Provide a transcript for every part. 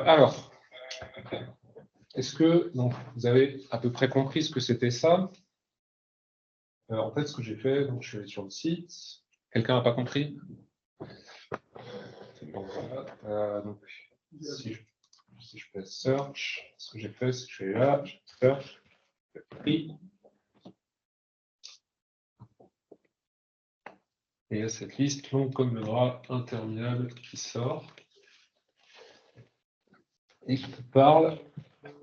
Alors, est-ce que donc, vous avez à peu près compris ce que c'était ça? En fait, ce que j'ai fait, donc, je suis allé sur le site. Quelqu'un n'a pas compris? Donc, voilà. Donc, si je fais search, ce que j'ai fait, c'est que je suis là, je search, je fais prix. Et il y a cette liste longue comme le bras interminable qui sort et qui parle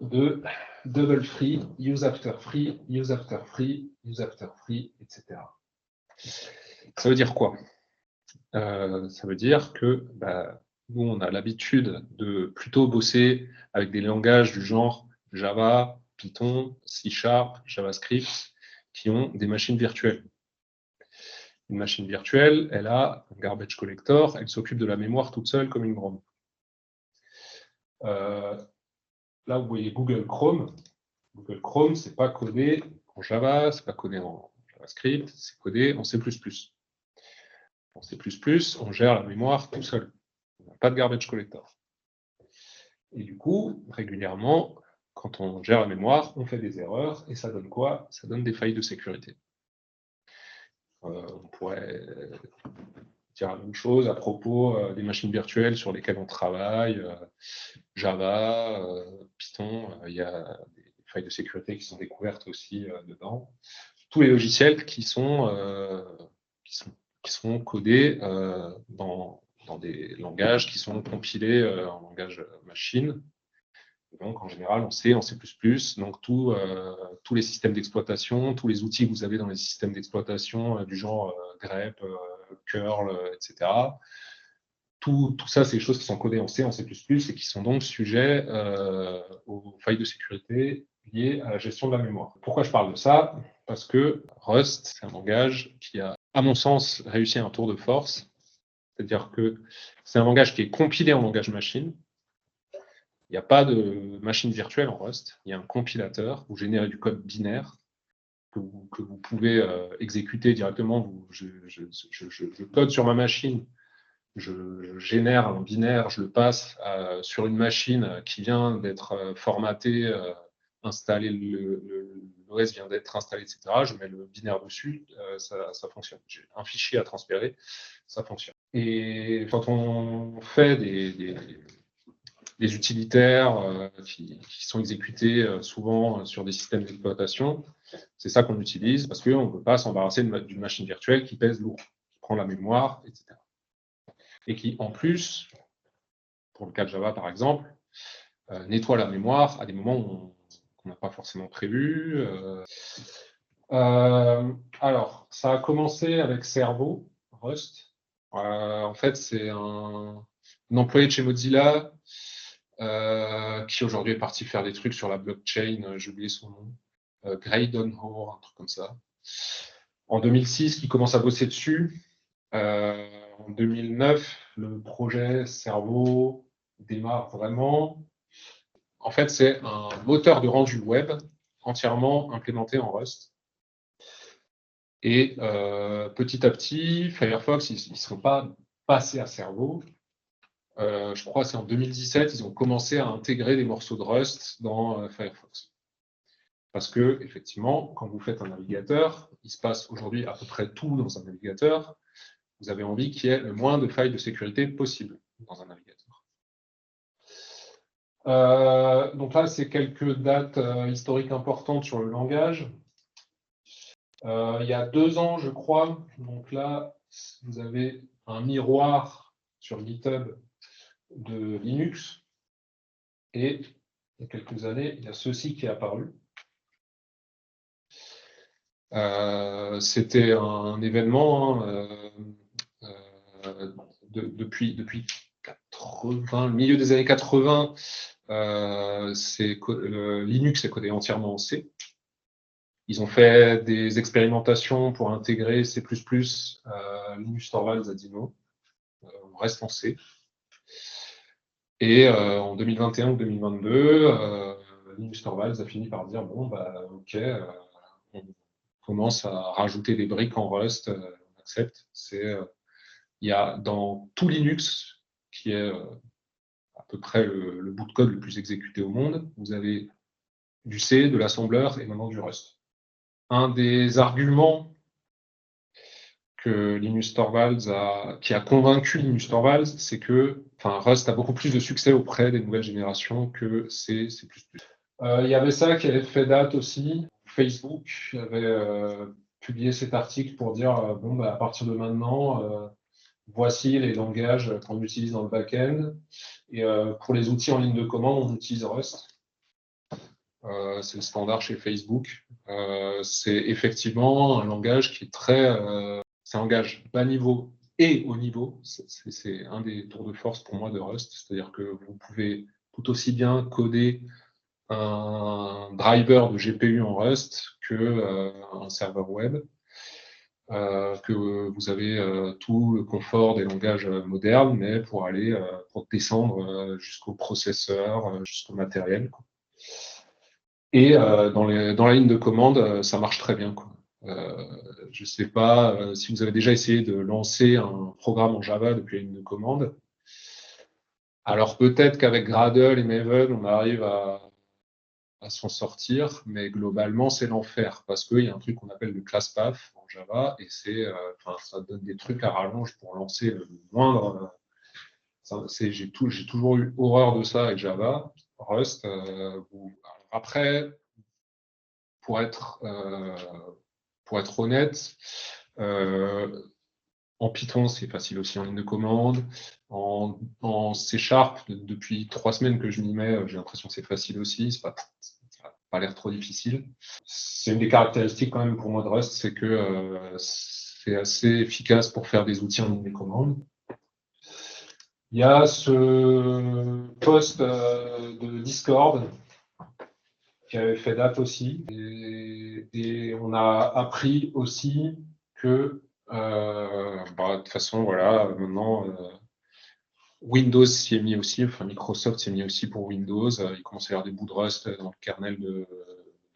de double free, use after free, use after free, use after free, etc. Ça veut dire quoi? Ça veut dire que nous, on a l'habitude de plutôt bosser avec des langages du genre Java, Python, C#, JavaScript, qui ont des machines virtuelles. Une machine virtuelle, elle a un garbage collector, elle s'occupe de la mémoire toute seule comme une grande. Là, vous voyez Google Chrome. Google Chrome, c'est pas codé en Java, c'est pas codé en JavaScript, c'est codé en C++. En C++, on gère la mémoire tout seul. On n'a pas de garbage collector. Et du coup, régulièrement, quand on gère la mémoire, on fait des erreurs, et ça donne quoi? Ça donne des failles de sécurité. On pourrait dire la même chose à propos des machines virtuelles sur lesquelles on travaille, Java, Python, il y a des failles de sécurité qui sont découvertes aussi dedans. Tous les logiciels qui sont codés dans des langages qui sont compilés en langage machine. Donc, en général, on sait en C++, donc tous les systèmes d'exploitation, tous les outils que vous avez dans les systèmes d'exploitation du genre grep, curl, etc. Tout ça, c'est des choses qui sont codées en C, en C++, et qui sont donc sujets aux failles de sécurité liées à la gestion de la mémoire. Pourquoi je parle de ça? Parce que Rust, c'est un langage qui a, à mon sens, réussi un tour de force. C'est-à-dire que c'est un langage qui est compilé en langage machine. Il n'y a pas de machine virtuelle en Rust. Il y a un compilateur. Vous générez du code binaire que vous pouvez exécuter directement. Je code sur ma machine. Je génère un binaire, je le passe sur une machine qui vient d'être formatée, installée, l'OS vient d'être installé, etc. Je mets le binaire dessus, ça fonctionne. J'ai un fichier à transférer, ça fonctionne. Et quand on fait des utilitaires qui sont exécutés souvent sur des systèmes d'exploitation, c'est ça qu'on utilise parce qu'on ne peut pas s'embarrasser d'une machine virtuelle qui pèse lourd, qui prend la mémoire, etc. Et qui, en plus, pour le cas de Java par exemple, nettoie la mémoire à des moments qu'on n'a pas forcément prévus. Alors, ça a commencé avec Servo, Rust. En fait, c'est un employé de chez Mozilla qui aujourd'hui est parti faire des trucs sur la blockchain, j'ai oublié son nom, Graydon Hoare, un truc comme ça. En 2006, il commence à bosser dessus. En 2009, le projet Servo démarre vraiment. En fait, c'est un moteur de rendu web entièrement implémenté en Rust. Et petit à petit, Firefox, ils ne sont pas passés à Servo. Je crois que c'est en 2017, ils ont commencé à intégrer des morceaux de Rust dans Firefox. Parce que, effectivement, quand vous faites un navigateur, il se passe aujourd'hui à peu près tout dans un navigateur. Vous avez envie qu'il y ait le moins de failles de sécurité possible dans un navigateur. Donc là, c'est quelques dates historiques importantes sur le langage. Il y a 2 ans, je crois, donc là, vous avez un miroir sur GitHub de Linux. Et il y a quelques années, il y a ceci qui est apparu. C'était un événement depuis le milieu des années 80. Linux est codé entièrement en C. Ils ont fait des expérimentations pour intégrer C++, Linus Torvalds a dit non, on reste en C. Et en 2021 ou 2022, Linus Torvalds a fini par dire bon, bah, ok, on commence à rajouter des briques en Rust, on accepte. Il y a dans tout Linux, qui est à peu près le bout de code le plus exécuté au monde, vous avez du C, de l'assembleur et maintenant du Rust. Un des arguments que Linus Torvalds qui a convaincu Linus Torvalds, c'est que Rust a beaucoup plus de succès auprès des nouvelles générations que C, C++. Il y avait ça qui avait fait date aussi. Facebook avait publié cet article pour dire bon, bah, à partir de maintenant, voici les langages qu'on utilise dans le back-end. Et pour les outils en ligne de commande, on utilise Rust. C'est le standard chez Facebook. C'est effectivement un langage qui est c'est un langage bas niveau et haut niveau. C'est un des tours de force pour moi de Rust. C'est-à-dire que vous pouvez tout aussi bien coder un driver de GPU en Rust qu'un serveur web. Que vous avez tout le confort des langages modernes, mais pour descendre jusqu'au processeur, jusqu'au matériel, quoi. Et dans la ligne de commande, ça marche très bien, quoi. Je ne sais pas si vous avez déjà essayé de lancer un programme en Java depuis la ligne de commande. Alors peut-être qu'avec Gradle et Maven, on arrive à s'en sortir, mais globalement, c'est l'enfer, parce qu'il y a un truc qu'on appelle le class path en Java, et ça donne des trucs à rallonge pour lancer le moindre. J'ai toujours eu horreur de ça avec Java. Rust, après, pour être honnête, en Python, c'est facile aussi en ligne de commande. En C#, depuis 3 semaines que je m'y mets, j'ai l'impression que c'est facile aussi. Ça n'a pas l'air trop difficile. C'est une des caractéristiques quand même pour moi de Rust, c'est que c'est assez efficace pour faire des outils en ligne de commande. Il y a ce post de Discord qui avait fait date aussi. Et on a appris aussi que de toute façon, voilà, maintenant, Windows s'y est mis aussi, enfin Microsoft s'y est mis aussi pour Windows. Il commence à y avoir des bouts de Rust dans le kernel de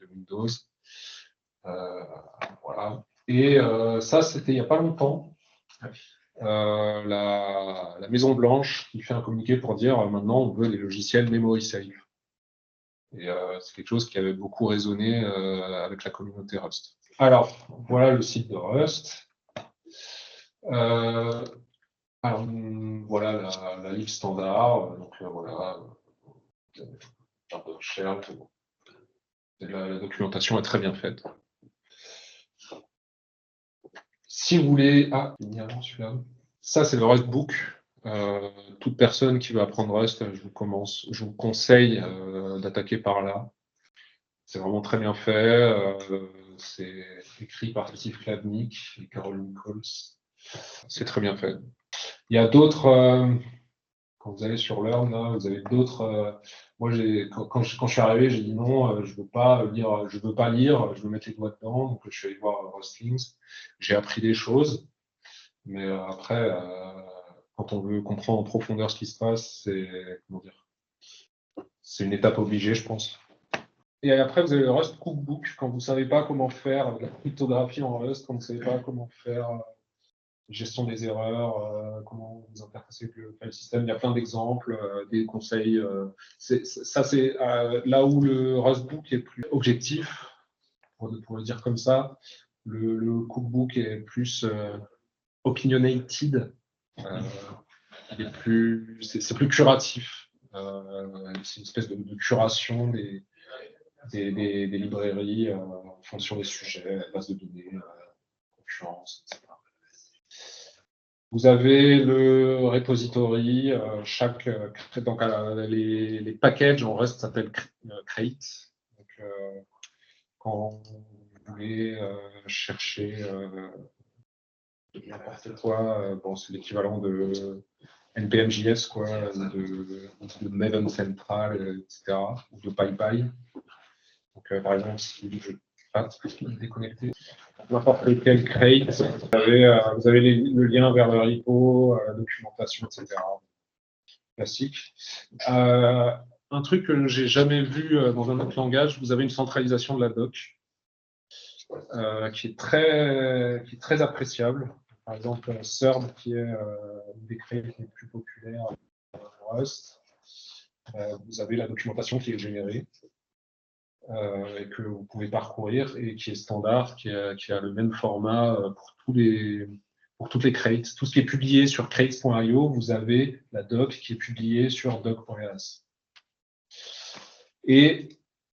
Windows. Voilà. Et ça, c'était il n'y a pas longtemps. La Maison Blanche qui fait un communiqué pour dire maintenant on veut des logiciels memory safe. Et c'est quelque chose qui avait beaucoup résonné avec la communauté Rust. Alors, voilà le site de Rust. Alors, voilà la livre standard. Donc, voilà, de recherche. La documentation est très bien faite. Si vous voulez. Ah, il y a avant celui-là. Ça, c'est le Rustbook. Toute personne qui veut apprendre Rust, je vous conseille d'attaquer par là. C'est vraiment très bien fait. C'est écrit par Steve Klabnik et Caroline Coles. C'est très bien fait. Il y a d'autres. Quand vous allez sur Learn, là, vous avez d'autres. Moi, quand je suis arrivé, j'ai dit non, je veux pas lire, je veux mettre les doigts dedans. Donc, je suis allé voir Rustlings. J'ai appris des choses, mais après, quand on veut comprendre en profondeur ce qui se passe, c'est une étape obligée, je pense. Et après, vous avez le Rust Cookbook, quand vous ne savez pas comment faire de la cryptographie en Rust, quand vous ne savez pas comment faire gestion des erreurs, comment vous interfacez avec le file system. Il y a plein d'exemples, des conseils. C'est là où le Rustbook est plus objectif, pour le dire comme ça. Le Cookbook est plus opinionated. C'est plus curatif. C'est une espèce de curation des librairies en fonction des sujets, bases de données, concurrence, etc. Vous avez le repository, donc les packages en Rust s'appellent crate. Donc, quand vous voulez chercher n'importe quoi, c'est l'équivalent de NPM.js, quoi, de Maven Central, etc., ou de PyPy. Donc, par exemple, si je suis déconnecté, n'importe lequel crate, vous avez le lien vers le repo, la documentation, etc. Classique. Un un truc que j'ai jamais vu dans un autre langage, vous avez une centralisation de la doc qui est très appréciable. Par exemple, Third, qui est une des crates les plus populaires en Rust. Vous avez la documentation qui est générée et que vous pouvez parcourir et qui est standard, qui a le même format pour toutes les crates. Tout ce qui est publié sur crates.io, vous avez la doc qui est publiée sur doc.rs. Et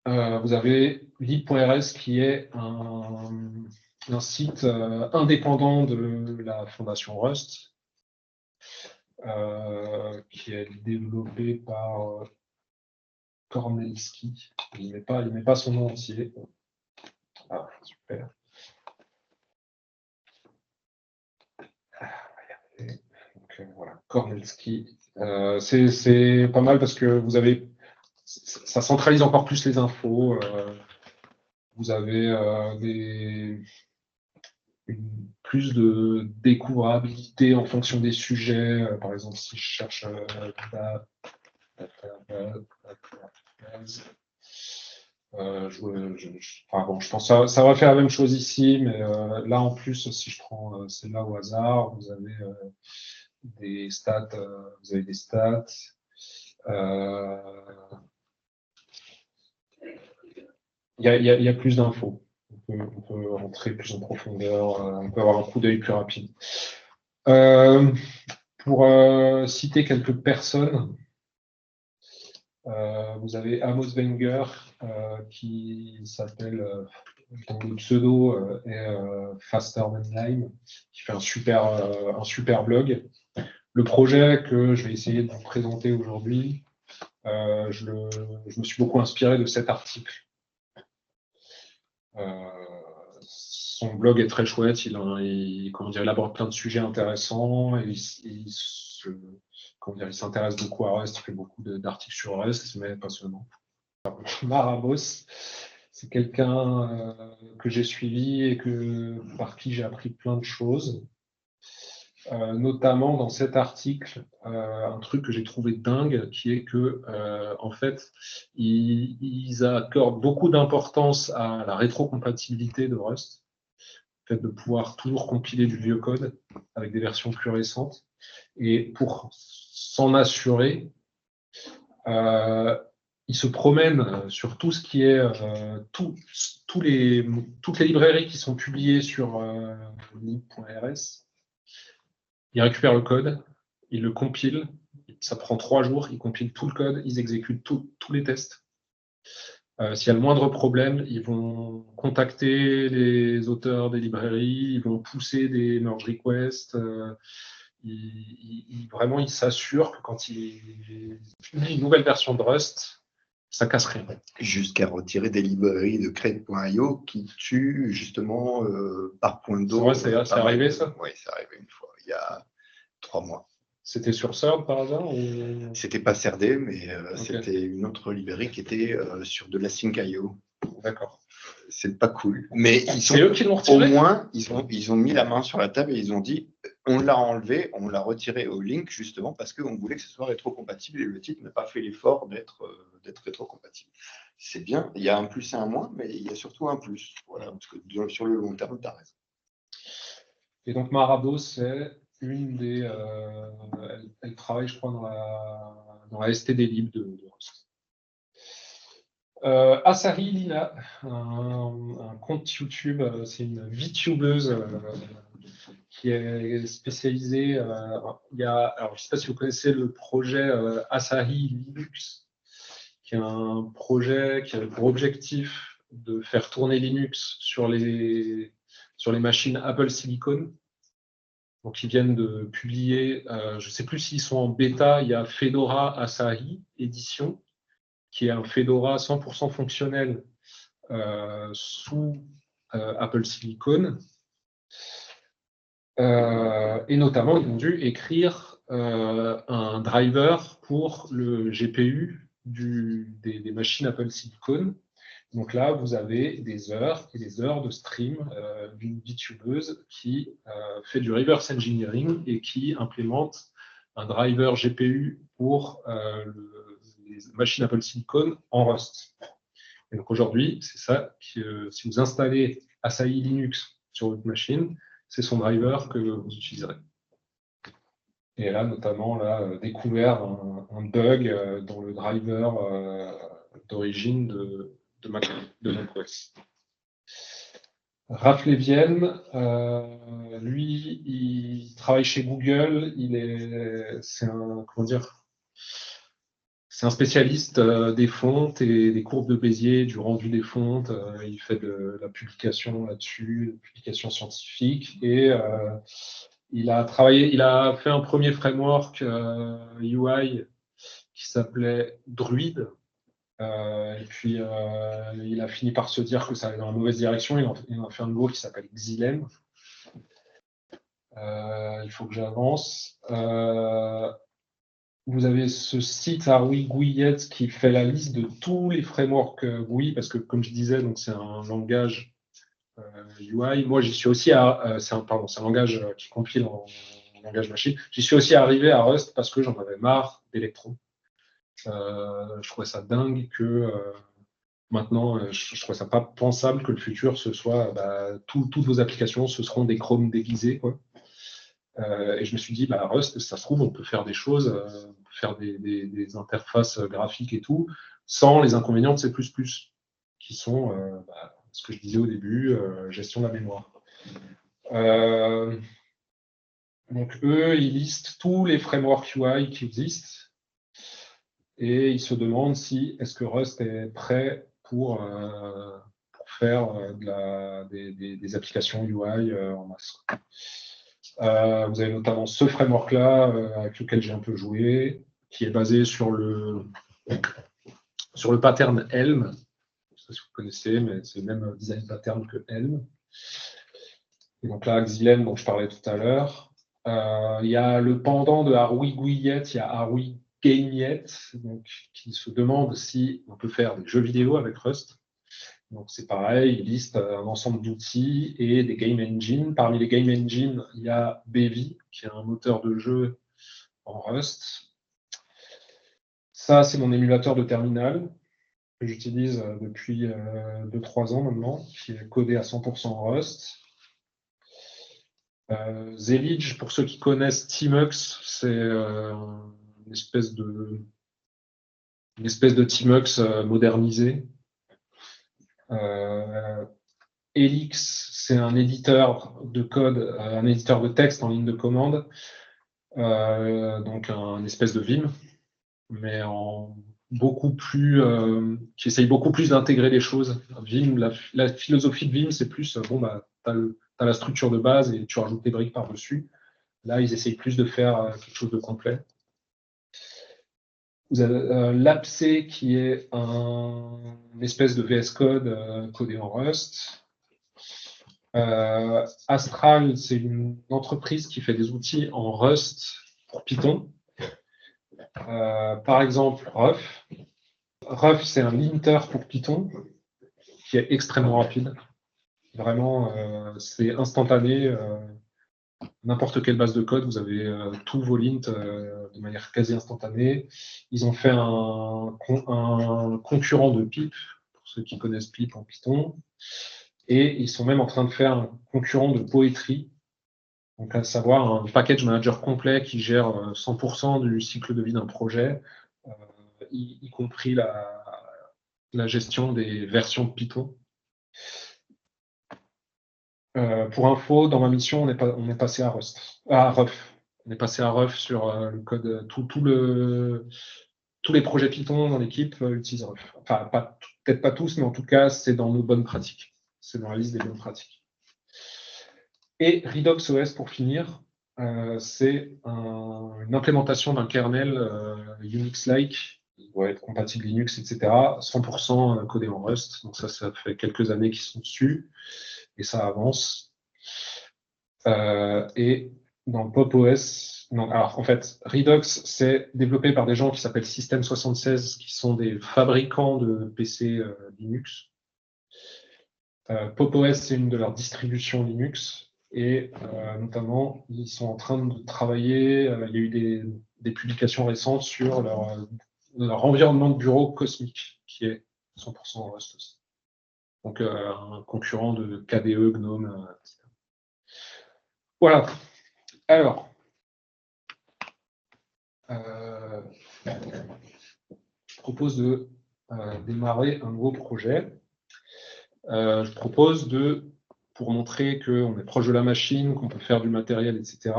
vous avez lib.rs qui est un site indépendant de la fondation Rust, qui est développé par Kornelski. Il ne met pas son nom entier. Ah, super. Donc, voilà, Kornelski. C'est pas mal parce que ça centralise encore plus les infos. Vous avez plus de découvrabilité en fonction des sujets. Par exemple, si je cherche je pense que ça va faire la même chose ici, mais là en plus, si je prends celle-là au hasard, vous avez des stats. Il y a plus d'infos. On peut rentrer plus en profondeur, on peut avoir un coup d'œil plus rapide. Pour citer quelques personnes, vous avez Amos Wenger qui s'appelle, dont le pseudo est Faster Than Lime, qui fait un super blog. Le projet que je vais essayer de vous présenter aujourd'hui, je me suis beaucoup inspiré de cet article. Son blog est très chouette, il aborde plein de sujets intéressants, et il s'intéresse beaucoup à Rust, il fait beaucoup d'articles sur Rust, mais pas seulement. Marabos, c'est quelqu'un que j'ai suivi et par qui j'ai appris plein de choses. Notamment dans cet article, un truc que j'ai trouvé dingue, qui est que, en fait, ils accordent beaucoup d'importance à la rétrocompatibilité de Rust, le fait de pouvoir toujours compiler du vieux code avec des versions plus récentes. Et pour s'en assurer, ils se promènent sur tout ce qui est toutes les librairies qui sont publiées sur lib.rs. Ils récupèrent le code, ils le compilent, ça prend 3 jours, ils compilent tout le code, ils exécutent tous les tests. S'il y a le moindre problème, ils vont contacter les auteurs des librairies, ils vont pousser des merge requests. Vraiment, ils s'assurent que quand ils publient une nouvelle version de Rust, ça casse rien. Jusqu'à retirer des librairies de crate.io qui tuent justement par point d'eau. C'est vrai, c'est arrivé ça? Oui, c'est arrivé une fois, il y a 3 mois. C'était sur Third par hasard C'était pas CRD, mais okay. C'était une autre librairie qui était sur de la Sync.io. D'accord. C'est pas cool. Mais c'est eux qui l'ont retiré. Au moins, ils ont mis la main sur la table et ils ont dit on l'a enlevé, on l'a retiré au link justement parce qu'on voulait que ce soit rétrocompatible et le titre n'a pas fait l'effort d'être rétrocompatible. C'est bien, il y a un plus et un moins, mais il y a surtout un plus. Voilà, parce que sur le long terme, tu as raison. Et donc Marabos, c'est une des. Elle travaille, je crois, dans la STD Lib de Rust. Asahi Lina, un compte YouTube, c'est une VTubeuse qui est spécialisée. Alors, je ne sais pas si vous connaissez le projet Asahi Linux, qui est un projet qui a pour objectif de faire tourner Linux sur les machines Apple Silicon. Donc, ils viennent de publier, je ne sais plus s'ils sont en bêta, il y a Fedora Asahi Édition, qui est un Fedora 100% fonctionnel sous Apple Silicon. Et notamment, ils ont dû écrire un driver pour le GPU des machines Apple Silicon. Donc là, vous avez des heures et des heures de stream d'une VTubeuse qui fait du reverse engineering et qui implémente un driver GPU pour machines Apple Silicon en Rust. Et donc aujourd'hui, c'est ça, si vous installez Asahi Linux sur votre machine, c'est son driver que vous utiliserez. Et elle a notamment découvert un bug dans le driver d'origine de macOS. Raph Lévienne, lui, il travaille chez Google. C'est un spécialiste des fontes et des courbes de Bézier, du rendu des fontes. Il fait de la publication là-dessus, publication scientifique. Et il a fait un premier framework UI qui s'appelait Druid. Et puis, il a fini par se dire que ça allait dans la mauvaise direction. Il en a fait un nouveau qui s'appelle Xylem. Il faut que j'avance. Vous avez ce site Harui Guiyet qui fait la liste de tous les frameworks GUI, parce que, comme je disais, donc c'est un langage UI. Moi, j'y suis aussi c'est un langage qui compile en langage machine. J'y suis aussi arrivé à Rust parce que j'en avais marre d'Electron. Je trouvais ça dingue que maintenant, je trouvais ça pas pensable que le futur, ce soit toutes vos applications, ce seront des Chrome déguisés, quoi. Et je me suis dit, Rust, ça se trouve, on peut faire des choses, on peut faire des interfaces graphiques et tout, sans les inconvénients de C++, qui sont ce que je disais au début, gestion de la mémoire. Donc eux, ils listent tous les frameworks UI qui existent et ils se demandent si est-ce que Rust est prêt pour faire des applications UI en masse. Vous avez notamment ce framework-là avec lequel j'ai un peu joué, qui est basé sur le pattern Helm. Je ne sais pas si vous connaissez, mais c'est le même design pattern que Helm. Et donc là, Xylem, dont je parlais tout à l'heure. Il y a le pendant de Harui Guiyet, il y a Harui Gameyet, donc qui se demande si on peut faire des jeux vidéo avec Rust. Donc c'est pareil, il liste un ensemble d'outils et des game engines. Parmi les game engines, il y a Bevy, qui est un moteur de jeu en Rust. Ça, c'est mon émulateur de terminal que j'utilise depuis 2-3 ans maintenant, qui est codé à 100% en Rust. Zelidge, pour ceux qui connaissent Tmux, c'est une espèce de Tmux modernisé. Helix, c'est un éditeur de code, un éditeur de texte en ligne de commande, donc un espèce de Vim, mais beaucoup plus, qui essaye beaucoup plus d'intégrer les choses. Vim, la philosophie de Vim, c'est plus, tu as la structure de base et tu rajoutes tes briques par-dessus. Là, ils essayent plus de faire quelque chose de complet. Vous avez l'APC qui est une espèce de VS Code codé en Rust. Astral, c'est une entreprise qui fait des outils en Rust pour Python. Par exemple, Ruf. Ruf, c'est un linter pour Python qui est extrêmement rapide. Vraiment, c'est instantané. N'importe quelle base de code, vous avez tous vos lints de manière quasi instantanée. Ils ont fait un concurrent de pip, pour ceux qui connaissent pip en Python, et ils sont même en train de faire un concurrent de Poetry, donc à savoir un package manager complet qui gère 100% du cycle de vie d'un projet, y compris la gestion des versions de Python. Pour info, dans ma mission, on est passé à Rust, à Ruf. On est passé à Ruf sur le code. Tous les projets Python dans l'équipe utilisent Ruf. Enfin, peut-être pas tous, mais en tout cas, c'est dans nos bonnes pratiques. C'est dans la liste des bonnes pratiques. Et RedoxOS, pour finir, c'est une implémentation d'un kernel Unix-like, qui doit être compatible Linux, etc., 100% codé en Rust. Donc ça fait quelques années qu'ils sont dessus. Et ça avance. Et dans PopOS, alors en fait, Redux, c'est développé par des gens qui s'appellent System76, qui sont des fabricants de PC Linux. PopOS, c'est une de leurs distributions Linux. Et notamment, ils sont en train de travailler, il y a eu des publications récentes sur leur leur environnement de bureau cosmique, qui est 100% Rust aussi. Donc, un concurrent de KDE, GNOME, etc. Voilà. Alors, je propose de démarrer un nouveau projet. Je propose pour montrer qu'on est proche de la machine, qu'on peut faire du matériel, etc.,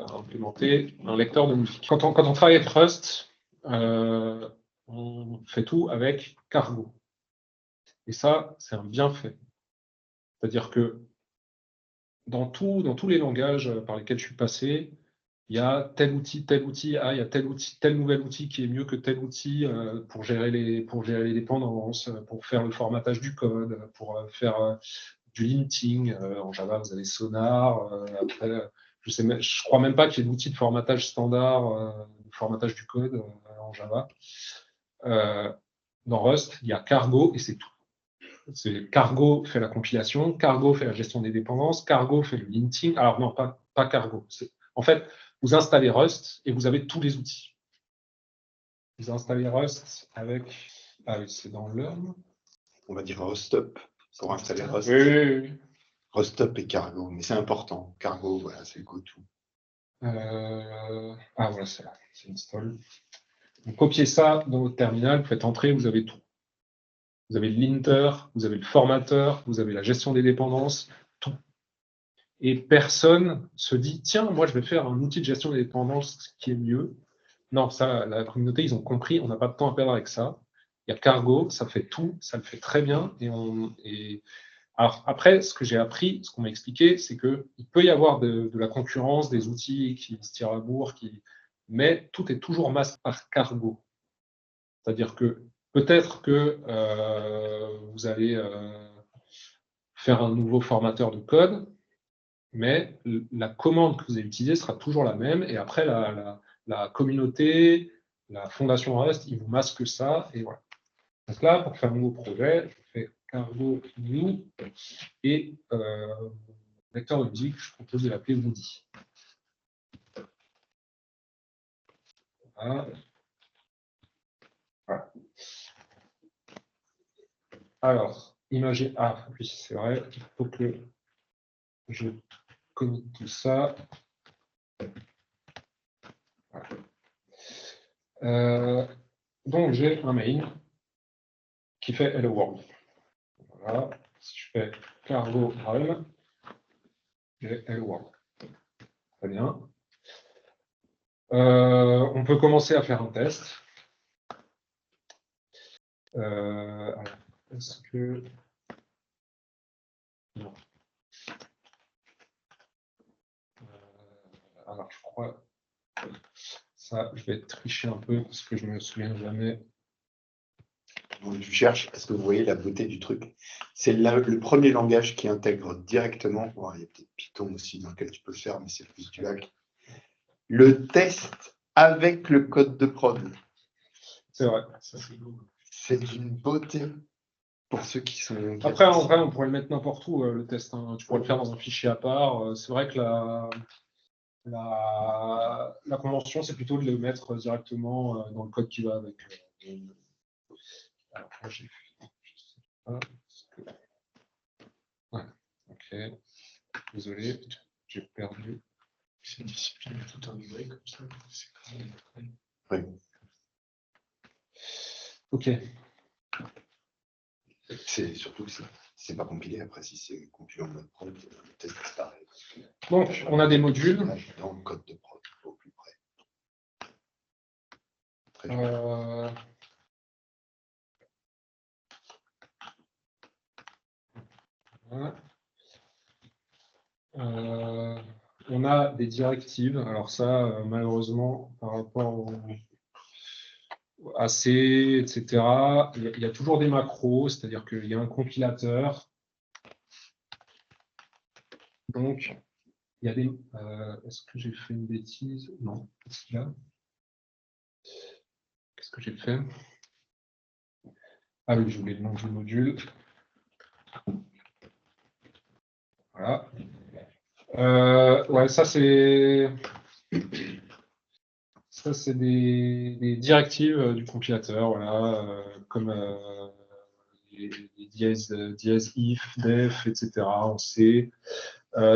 implémenter un lecteur de musique. Quand on travaille avec Rust, on fait tout avec Cargo. Et ça, c'est un bienfait. C'est-à-dire que dans tous les langages par lesquels je suis passé, il y a tel outil, il y a tel outil, tel nouvel outil qui est mieux que tel outil pour gérer les dépendances, pour faire le formatage du code, pour faire du linting. En Java, vous avez Sonar. Après, je crois même pas qu'il y ait d'outil de formatage standard, de formatage du code en Java. Dans Rust, il y a Cargo et c'est tout. Cargo fait la compilation, Cargo fait la gestion des dépendances, Cargo fait le linting. Alors non, pas Cargo. En fait, vous installez Rust et vous avez tous les outils. Vous installez Rust avec... Ah oui, c'est dans Learn. On va dire Rustup pour installer Rust. Oui. Rustup et Cargo, mais c'est important. Cargo, voilà, c'est le go-to. Ah voilà, c'est là, c'est install. Donc, copiez ça dans votre terminal, vous faites entrer, vous avez tout. Vous avez le linter, vous avez le formateur, vous avez la gestion des dépendances, tout. Et personne se dit, tiens, moi je vais faire un outil de gestion des dépendances qui est mieux. Non, ça, la communauté, ils ont compris, on n'a pas de temps à perdre avec ça. Il y a Cargo, ça fait tout, ça le fait très bien. Alors après, ce que j'ai appris, ce qu'on m'a expliqué, c'est qu'il peut y avoir de la concurrence, des outils qui se tirent à bourre, mais tout est toujours masqué par Cargo. C'est-à-dire que peut-être que vous allez faire un nouveau formateur de code, mais la commande que vous allez utiliser sera toujours la même. Et après, la communauté, la fondation Rust, ils vous masquent ça. Et voilà. Donc là, pour faire un nouveau projet, je fais Cargo new et vecteur de musique, je propose de l'appeler Woody. Voilà. Voilà. Alors, imaginez. Ah, oui, c'est vrai, il faut que je commit tout ça. Voilà. Donc, j'ai un main qui fait Hello World. Voilà. Si je fais Cargo run, j'ai Hello World. Très bien. On peut commencer à faire un test. Alors, est-ce que... Non. Alors, je crois... Ça, je vais tricher un peu parce que je ne me souviens jamais. Donc, tu cherches, est-ce que vous voyez la beauté du truc? C'est le premier langage qui intègre directement, bon, il y a peut-être Python aussi dans lequel tu peux le faire, mais c'est plus du hack, le test avec le code de prod. C'est vrai. C'est d'une beauté pour ceux qui sont... Après, en vrai, on pourrait le mettre n'importe où, le test. Hein. Tu pourrais le faire dans un fichier à part. C'est vrai que la convention, c'est plutôt de le mettre directement dans le code qui va avec. Alors, moi, j'ai fait. Je sais pas. Ouais, ok. Désolé, j'ai perdu. C'est une discipline tout intégrée comme ça. C'est quand même... Oui. Ok. C'est surtout que c'est pas compilé. Après, si c'est compilé en mode prod, le test disparaît. Donc, on a des modules. Dans le code de prod, au plus près. Très voilà. On a des directives. Alors ça, malheureusement, par rapport au AC, etc., il y a toujours des macros, c'est-à-dire qu'il y a un compilateur. Donc, il y a des... Est-ce que j'ai fait une bêtise? Non. Qu'est-ce que j'ai fait? Ah oui, j'ai oublié le nom du module. Voilà. Ouais, ça Ça, c'est des directives du compilateur, voilà, comme les dièse if, def, etc. en C.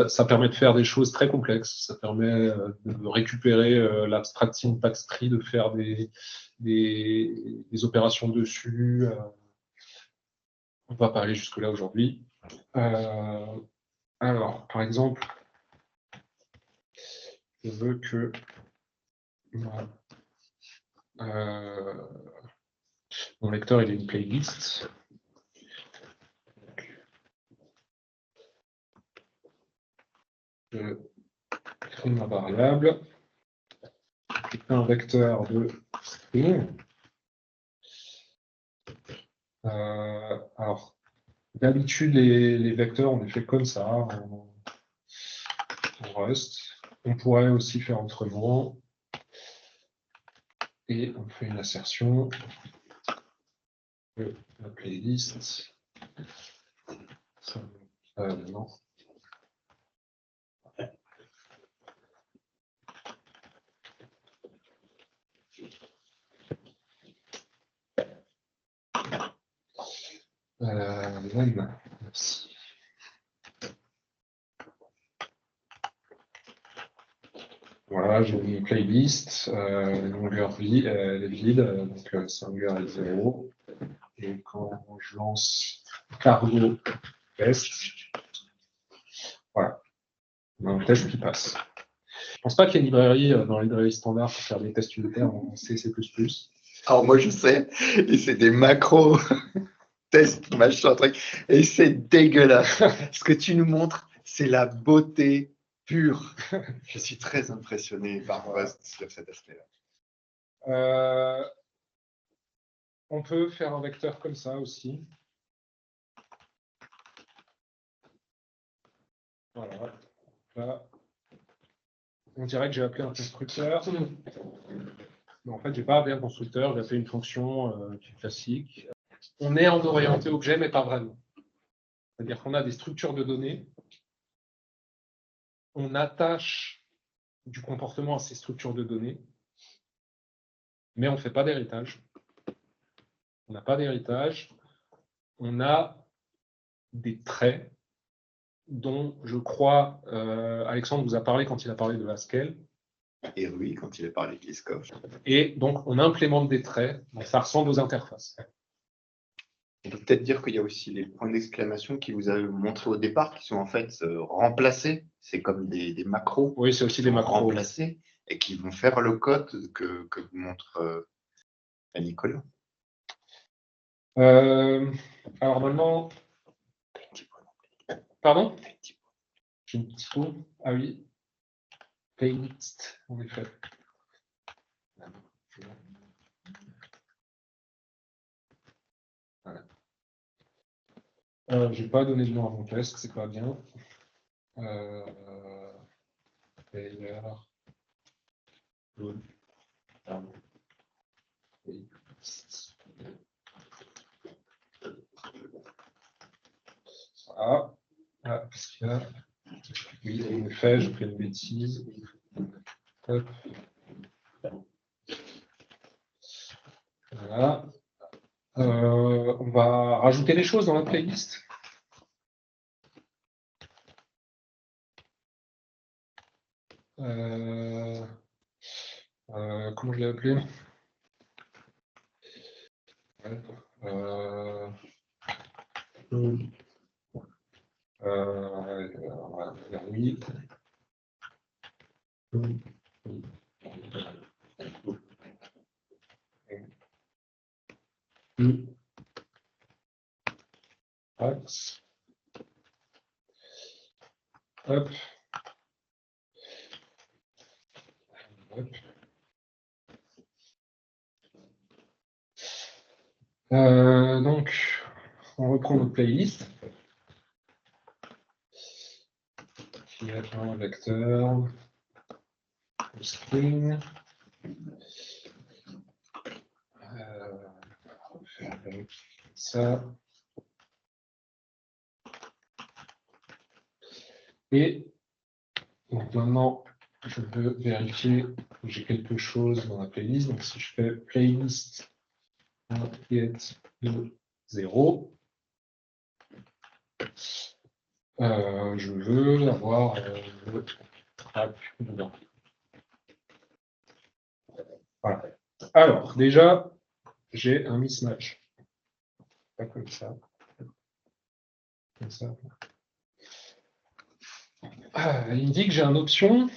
Ça permet de faire des choses très complexes. Ça permet de récupérer l'abstract syntax tree, de faire des opérations dessus. On ne va pas aller jusque-là aujourd'hui. Alors, par exemple, je veux que mon lecteur il ait une playlist. Je crée ma variable. Je crée un vecteur de string. Alors, d'habitude, les vecteurs, on les fait comme ça, en Rust. On pourrait aussi faire autrement. Et on fait une assertion de la playlist. Non. Merci. Voilà, j'ai une playlist, longueur vide, elle est vide, donc sa longueur est 0. Et quand je lance cargo test, voilà, on a un test qui passe. Je ne pense pas qu'il y ait une librairie dans les librairies standards pour faire des tests unitaires en C, C++. Alors moi je sais, et c'est des macros, tests, machin, truc, et c'est dégueulasse. Ce que tu nous montres, c'est la beauté pure. Je suis très impressionné par Rust sur cet aspect-là. On peut faire un vecteur comme ça aussi. Voilà. Là, on dirait que j'ai appelé un constructeur. Mais en fait, je n'ai pas appelé un constructeur, j'ai appelé une fonction qui est classique. On est en orienté objet, mais pas vraiment. C'est-à-dire qu'on a des structures de données. On attache du comportement à ces structures de données, mais on ne fait pas d'héritage. On n'a pas d'héritage. On a des traits dont, je crois, Alexandre vous a parlé quand il a parlé de Haskell. Et oui, quand il a parlé de Liskov. Et donc, on implémente des traits, donc ça ressemble aux interfaces. On peut peut-être dire qu'il y a aussi les points d'exclamation qui vous avez montré au départ, qui sont en fait remplacés. C'est comme des macros. Oui, c'est aussi des macros. Remplacés et qui vont faire le code que vous montre Nicolas. Alors maintenant... Pardon? J'ai une typo. Ah oui. Playlist, en effet. Voilà. Je n'ai pas donné de nom à mon test, c'est pas bien. Player. Voilà. Ah, parce qu'il y a... Oui, en effet, j'ai fait une bêtise. Hop. Voilà. On va rajouter des choses dans la playlist. Comment je l'ai appelé? Oui. Hop. Hop. Donc, on reprend notre playlist. Qui a un vecteur, string. On va faire avec ça. Et donc maintenant, je veux vérifier que j'ai quelque chose dans la playlist. Donc, si je fais playlist get de 0, je veux avoir le track dedans. Voilà. Alors, déjà, j'ai un mismatch. Pas comme ça. Comme ça. Il me dit que j'ai une option,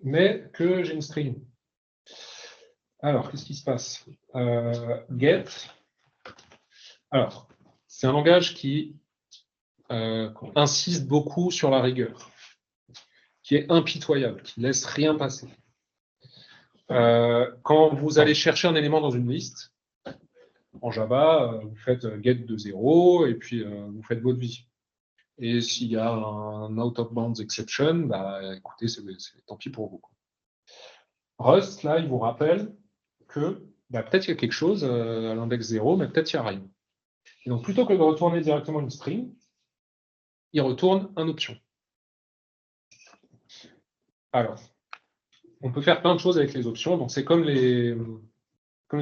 mais que j'ai une string. Alors, qu'est-ce qui se passe? Get. Alors, c'est un langage qui insiste beaucoup sur la rigueur, qui est impitoyable, qui ne laisse rien passer. Quand vous allez chercher un élément dans une liste, en Java, vous faites get de 0 et puis vous faites votre vie. Et s'il y a un out of bounds exception, bah, écoutez, c'est tant pis pour vous. Rust, là, il vous rappelle que bah, peut-être il y a quelque chose à l'index 0, mais peut-être il n'y a rien. Et donc, plutôt que de retourner directement une string, il retourne une option. Alors, on peut faire plein de choses avec les options. Donc, c'est comme les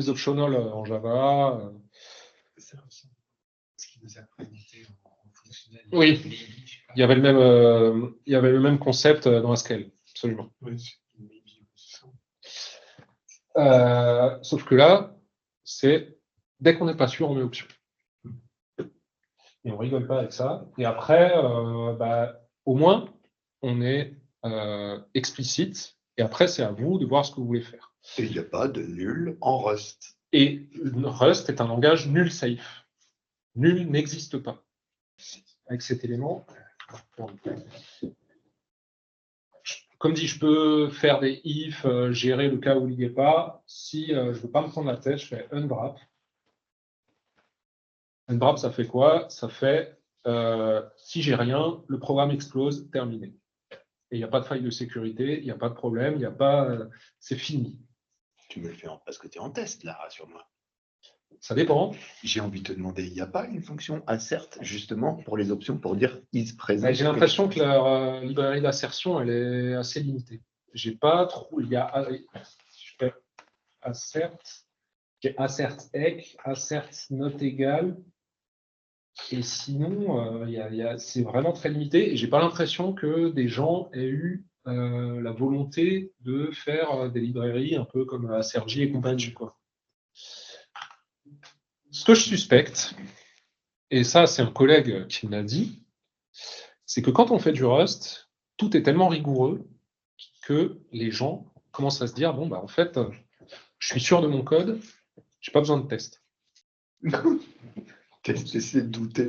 optionals en Java. C'est ce qui nous a présenté en fonctionnel. Oui, il y avait le même concept dans Haskell, absolument. Oui, Sauf que là, c'est dès qu'on n'est pas sûr, on met option. Et on rigole pas avec ça. Et après, bah, au moins, on est explicite. Et après, c'est à vous de voir ce que vous voulez faire. Et il n'y a pas de nul en Rust. Et Rust est un langage nul safe. Nul n'existe pas. Avec cet élément, comme dit, je peux faire des if, gérer le cas où il n'y est pas. Si je ne veux pas me prendre la tête, je fais unwrap. Unwrap, ça fait quoi? Ça fait si j'ai rien, le programme explose, terminé. Et il n'y a pas de faille de sécurité, il n'y a pas de problème, il n'y a pas, c'est fini. Tu me le fais parce que tu es en test, là, rassure-moi. Ça dépend. J'ai envie de te demander, il n'y a pas une fonction assert, justement, pour les options, pour dire is présent? J'ai l'impression que leur librairie d'assertion, elle est assez limitée. J'ai pas trop. Il y a. Je fais assert. J'ai assert ec, assert not égal. Et sinon, c'est vraiment très limité. Et j'ai pas l'impression que des gens aient eu la volonté de faire des librairies un peu comme Assergy et compagnie, quoi. Ce que je suspecte, et ça c'est un collègue qui me l'a dit, c'est que quand on fait du Rust, tout est tellement rigoureux que les gens commencent à se dire, bon, bah, en fait, je suis sûr de mon code, j'ai pas besoin de test. J'essaie de douter.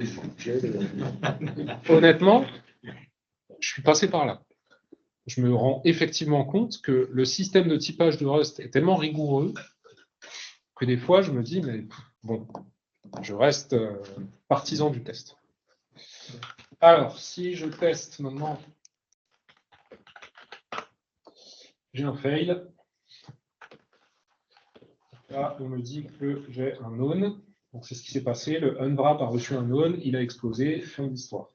Honnêtement, je suis passé par là. Je me rends effectivement compte que le système de typage de Rust est tellement rigoureux que des fois, je me dis, mais bon, je reste partisan du test. Alors, si je teste maintenant, j'ai un fail. Là, on me dit que j'ai un known. Donc, c'est ce qui s'est passé. Le unwrap a reçu un known, il a explosé. Fin de l'histoire.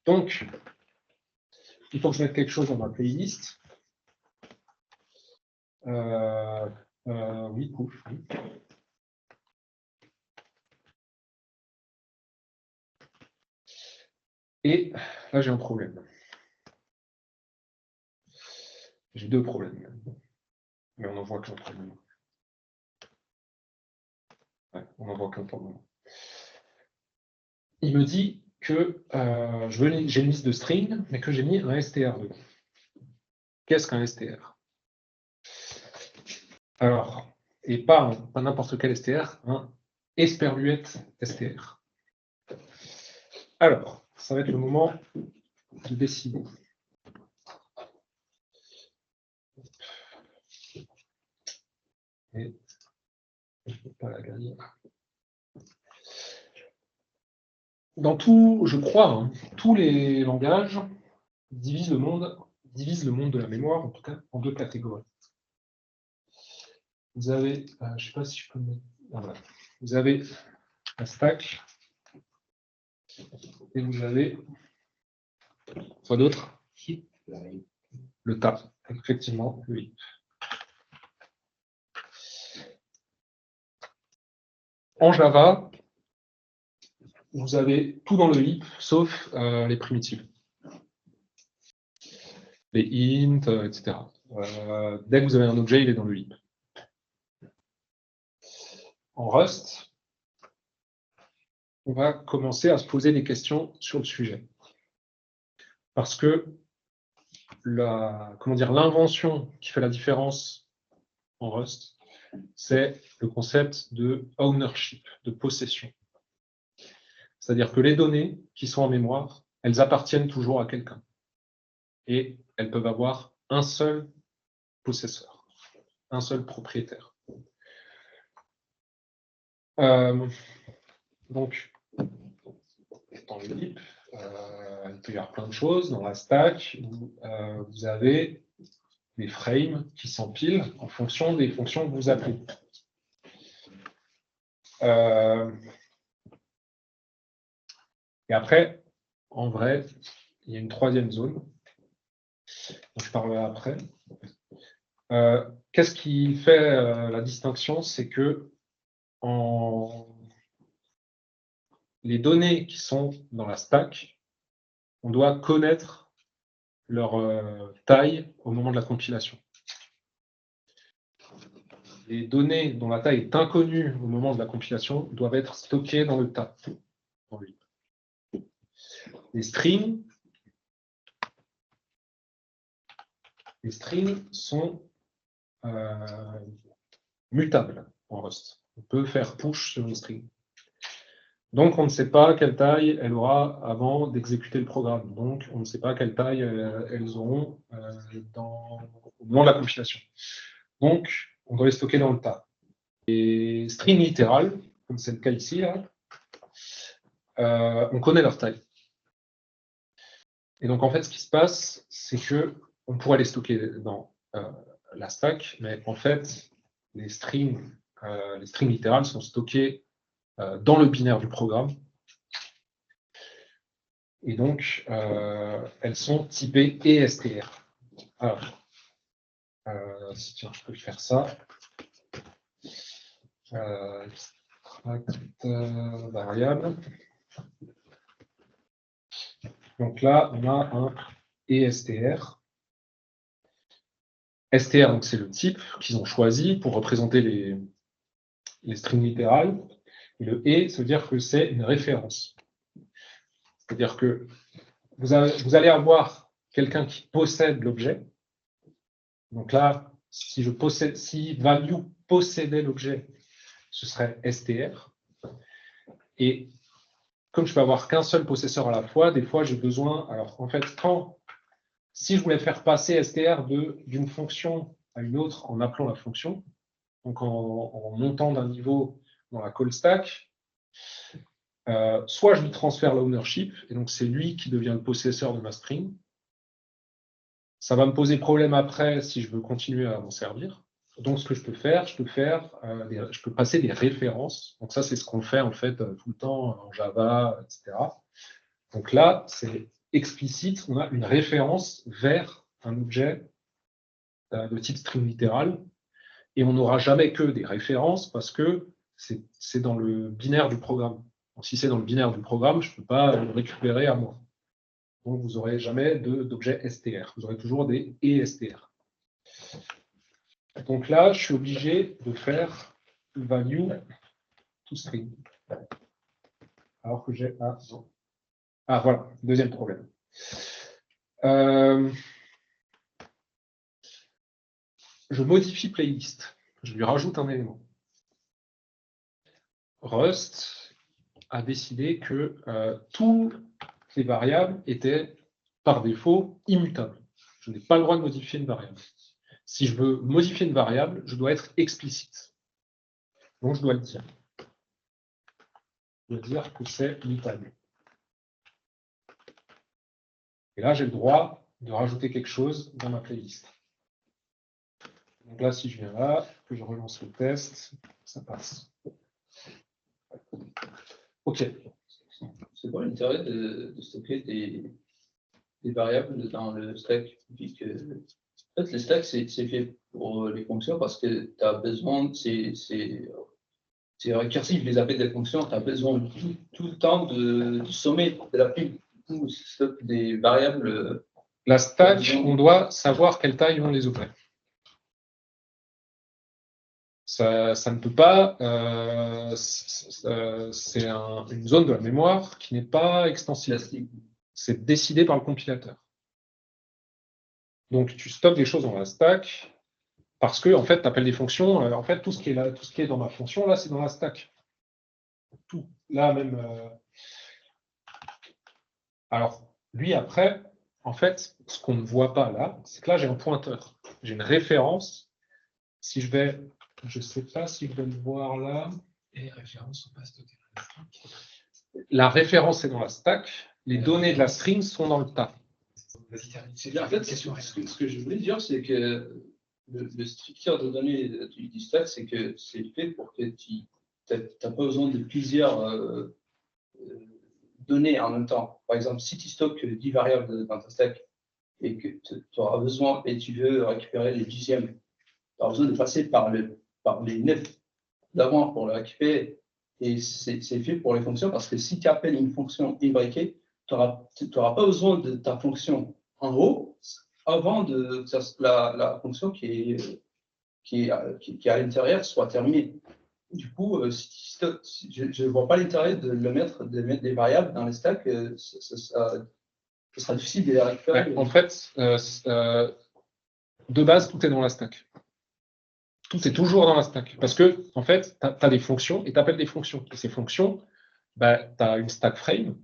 Donc, il faut que je mette quelque chose dans ma playlist. Oui, cool. Et là, j'ai un problème. J'ai deux problèmes. Mais on n'en voit qu'un problème. Ouais, on n'en voit qu'un problème. Il me dit que j'ai une liste de strings, mais que j'ai mis un str dedans. Qu'est-ce qu'un str? Alors, et pas n'importe quel str, un esperluette str. Alors, ça va être le moment de décider. Et je ne peux pas la gagner. Dans tout, je crois, hein, tous les langages divisent le monde de la mémoire, en tout cas, en deux catégories. Vous avez, je ne sais pas si je peux me mettre. Ah, voilà. Vous avez un stack et vous avez quoi d'autre? Le tas, effectivement, le heap. En Java, vous avez tout dans le heap, sauf les primitives. Les int, etc. Dès que vous avez un objet, il est dans le heap. En Rust, on va commencer à se poser des questions sur le sujet. Parce que l'invention qui fait la différence en Rust, c'est le concept de ownership, de possession. C'est-à-dire que les données qui sont en mémoire, elles appartiennent toujours à quelqu'un. Et elles peuvent avoir un seul possesseur, un seul propriétaire. Donc, dans le heap, il peut y avoir plein de choses. Dans la stack, vous avez des frames qui s'empilent en fonction des fonctions que vous appelez. Et après, en vrai, il y a une troisième zone, dont je parlerai après. Qu'est-ce qui fait la distinction? C'est que les données qui sont dans la stack, on doit connaître leur taille au moment de la compilation. Les données dont la taille est inconnue au moment de la compilation doivent être stockées dans le tas. Les strings sont mutables en Rust. On peut faire push sur une string. Donc, on ne sait pas quelle taille elle aura avant d'exécuter le programme. Donc, on ne sait pas quelle taille elles auront au moment de la compilation. Donc, on doit les stocker dans le tas. Les strings littérales, comme c'est le cas ici, on connaît leur taille. Et donc, en fait, ce qui se passe, c'est qu'on pourrait les stocker dans la stack, mais en fait, les strings littérales sont stockées dans le binaire du programme. Et donc, elles sont typées ESTR. Alors, tiens, je peux faire ça. Variable. Donc là, on a un ESTR. STR, donc c'est le type qu'ils ont choisi pour représenter les strings littérales. Et le E, ça veut dire que c'est une référence. C'est-à-dire que vous allez avoir quelqu'un qui possède l'objet. Donc là, si value possédait l'objet, ce serait STR. Et comme je peux avoir qu'un seul possesseur à la fois, des fois j'ai besoin. Alors en fait, si je voulais faire passer STR d'une fonction à une autre en appelant la fonction, donc en montant d'un niveau dans la call stack, soit je lui transfère l'ownership, et donc c'est lui qui devient le possesseur de ma string. Ça va me poser problème après si je veux continuer à m'en servir. Donc, ce que je peux faire, je peux passer des références. Donc, ça, c'est ce qu'on fait en fait tout le temps en Java, etc. Donc là, c'est explicite. On a une référence vers un objet de type string littéral. Et on n'aura jamais que des références parce que c'est dans le binaire du programme. Donc, si c'est dans le binaire du programme, je ne peux pas le récupérer à moi. Donc, vous n'aurez jamais d'objet STR. Vous aurez toujours des ESTR. Donc là, je suis obligé de faire value to string. Alors que j'ai un... Ah, voilà, deuxième problème. Je modifie playlist. Je lui rajoute un élément. Rust a décidé que toutes les variables étaient par défaut immutables. Je n'ai pas le droit de modifier une variable. Si je veux modifier une variable, je dois être explicite. Donc, je dois le dire. Je dois dire que c'est mutable. Et là, j'ai le droit de rajouter quelque chose dans ma playlist. Donc là, si je viens là, que je relance le test, ça passe. OK. C'est quoi l'intérêt de stocker des des variables dans le stack. En fait, le stack, c'est fait pour les fonctions parce que tu as besoin, c'est récursif, les appels des fonctions, tu as besoin tout le temps du sommet de la pile. Du coup, c'est des variables. La stack, on doit savoir quelle taille ont les objets. Ça ne peut pas. C'est une zone de la mémoire qui n'est pas extensible. C'est décidé par le compilateur. Donc, tu stockes des choses dans la stack parce que, en fait, tu appelles des fonctions. En fait, tout ce qui est là, tout ce qui est dans ma fonction, là, c'est dans la stack. Tout. Là, même. Alors, lui, après, en fait, ce qu'on ne voit pas là, c'est que là, j'ai un pointeur. J'ai une référence. Si je vais. Je ne sais pas si je vais le voir là. Et les références sont pas stockées dans la stack. La référence est dans la stack. Les données de la string sont dans le tas. Vas-y, termine. En fait, ce que je voulais dire, c'est que le structure de données du stack, c'est que c'est fait pour que tu n'as pas besoin de plusieurs données en même temps. Par exemple, si tu stockes 10 variables dans ta stack et que tu auras besoin et tu veux récupérer les dixièmes, tu auras besoin de passer par les 9 d'avant pour le récupérer. Et c'est fait pour les fonctions parce que si tu appelles une fonction imbriquée, tu n'auras pas besoin de ta fonction en haut avant que la fonction qui est à l'intérieur soit terminée. Du coup, je ne vois pas l'intérêt de mettre des variables dans les stacks. Ce sera difficile de les récupérer. En fait, de base, tout est dans la stack. Tout est toujours dans la stack. Parce que, en fait, tu as des fonctions et tu appelles des fonctions. Et ces fonctions, tu as une stack frame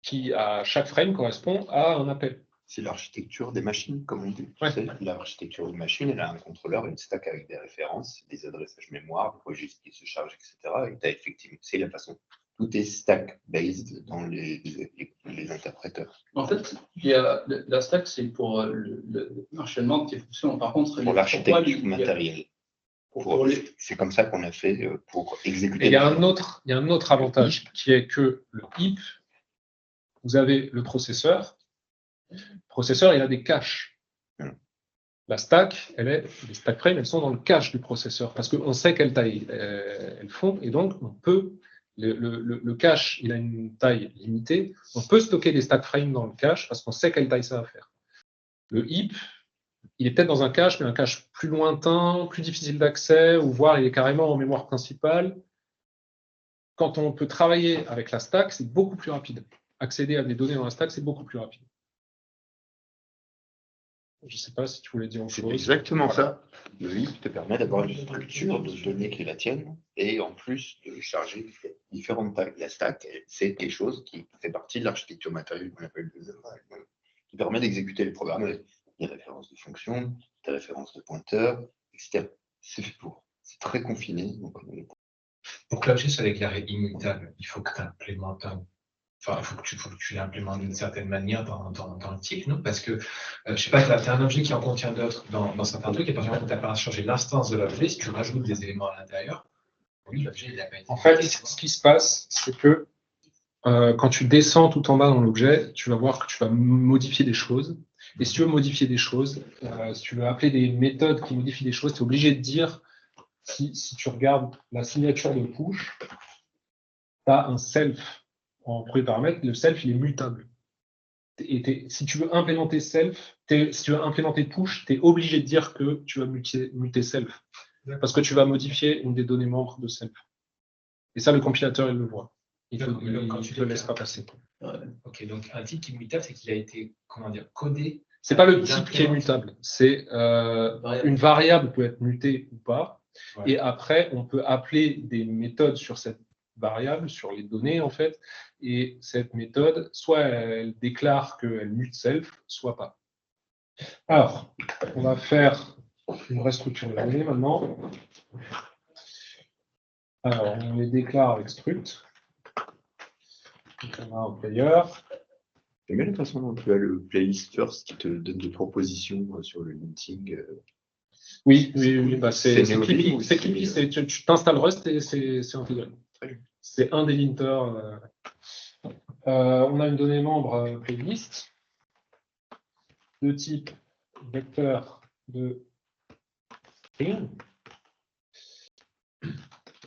qui, à chaque frame, correspond à un appel. C'est l'architecture des machines, comme on dit. Ouais. L'architecture d'une machine, elle a un contrôleur, une stack avec des références, des adressages mémoire, des registres qui se chargent, etc. Et tu as effectivement, c'est la façon. Tout est stack-based dans les interpréteurs. En fait, la stack, c'est pour l'enchaînement de tes fonctions. Par contre, pour l'architecture matérielle. C'est comme ça qu'on a fait pour exécuter. Et il y a un autre avantage qui est que le heap, vous avez le processeur. Le processeur, il a des caches. La stack, les stack frames, elles sont dans le cache du processeur parce qu'on sait quelle taille elles font et donc on peut. Le cache, il a une taille limitée. On peut stocker des stack frames dans le cache parce qu'on sait quelle taille ça va faire. Le heap, il est peut-être dans un cache, mais un cache plus lointain, plus difficile d'accès, ou voire il est carrément en mémoire principale. Quand on peut travailler avec la stack, c'est beaucoup plus rapide. Accéder à des données dans la stack, c'est beaucoup plus rapide. Je ne sais pas si tu voulais dire autre chose. C'est exactement ça. Le heap te permet d'avoir une structure de données qui est la tienne et en plus de charger différentes tailles. La stack, c'est quelque chose qui fait partie de l'architecture matérielle qu'on appelle le qui permet d'exécuter les programmes avec des références de fonctions, des références de pointeurs, etc. C'est fait pour. C'est très confiné. Donc, pour que l'objet soit déclaré immutable, il faut que tu implémentes il faut que tu l'implémentes d'une certaine manière dans le type, non? Parce que, je ne sais pas, tu as un objet qui en contient d'autres dans certains trucs, et par exemple, tu n'as pas changé l'instance de l'objet, si tu rajoutes des éléments à l'intérieur, oui, l'objet, il n'a pas été. En fait, ce qui se passe, c'est que quand tu descends tout en bas dans l'objet, tu vas voir que tu vas modifier des choses. Et si tu veux modifier des choses, si tu veux appeler des méthodes qui modifient des choses, tu es obligé de dire, si tu regardes la signature de push, tu as un self en premier paramètre, le self, il est mutable. Et si tu veux implémenter self, si tu veux implémenter push, tu es obligé de dire que tu vas muter self. Parce que tu vas modifier une des données membres de self. Et ça, le compilateur, il le voit. Il ne te le laisse pas passer. Ok, donc un type qui est mutable, c'est qu'il a été, comment dire, codé. C'est pas le type qui est mutable. C'est une variable peut être mutée ou pas. Ouais. Et après, on peut appeler des méthodes sur cette variable, sur les données en fait. Et cette méthode, soit elle déclare qu'elle mute self, soit pas. Alors, on va faire une restructure de données maintenant. Alors, on les déclare avec struct. Donc, on a un player. J'aime bien la façon dont tu as le playlist first qui te donne des propositions sur le linting. Oui, bah c'est Clippy. Tu t'installes Rust et c'est intégré. C'est un des linters. On a une donnée membre playlist. de type vecteur de string.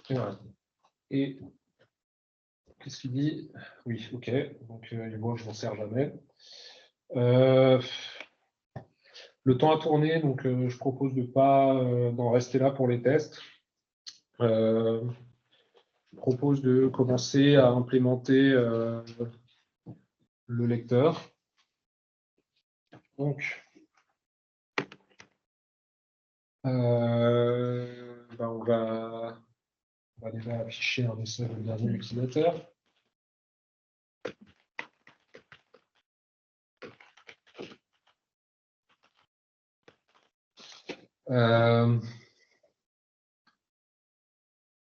Et voilà. Et qu'est-ce qu'il dit? Oui, ok. Donc, moi, je m'en sers jamais. Le temps à tourner, donc je propose de ne pas d'en rester là pour les tests. Je propose de commencer à implémenter le lecteur. Donc, on va déjà afficher un message au dernier utilisateur.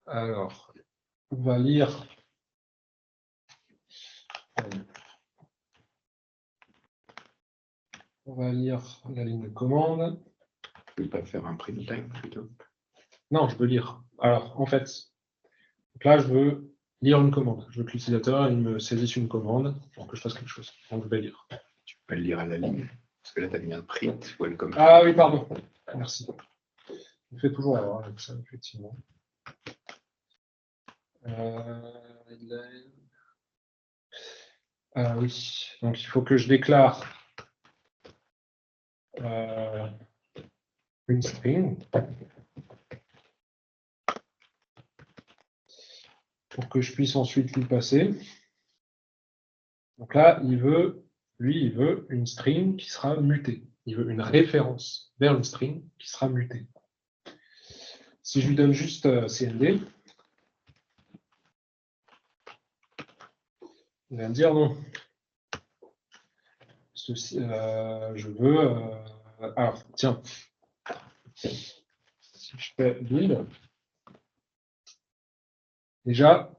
Alors, on va lire. On va lire la ligne de commande. Je ne peux pas faire un print time plutôt. Non, je veux lire. Alors, en fait, donc là, je veux lire une commande. Je veux que l'utilisateur me saisisse une commande pour que je fasse quelque chose. Donc, je vais lire. Tu peux le lire à la ligne. Parce que là, tu as mis un print. Welcome. Ah oui, pardon. Merci. Je fais toujours avoir avec ça, effectivement. Oui, donc il faut que je déclare une string pour que je puisse ensuite lui passer. Donc là, il veut une string qui sera mutée. Il veut une référence vers une string qui sera mutée. Si je lui donne juste CND, il va me dire non. Ceci, je veux. Alors, tiens, si je fais build, déjà,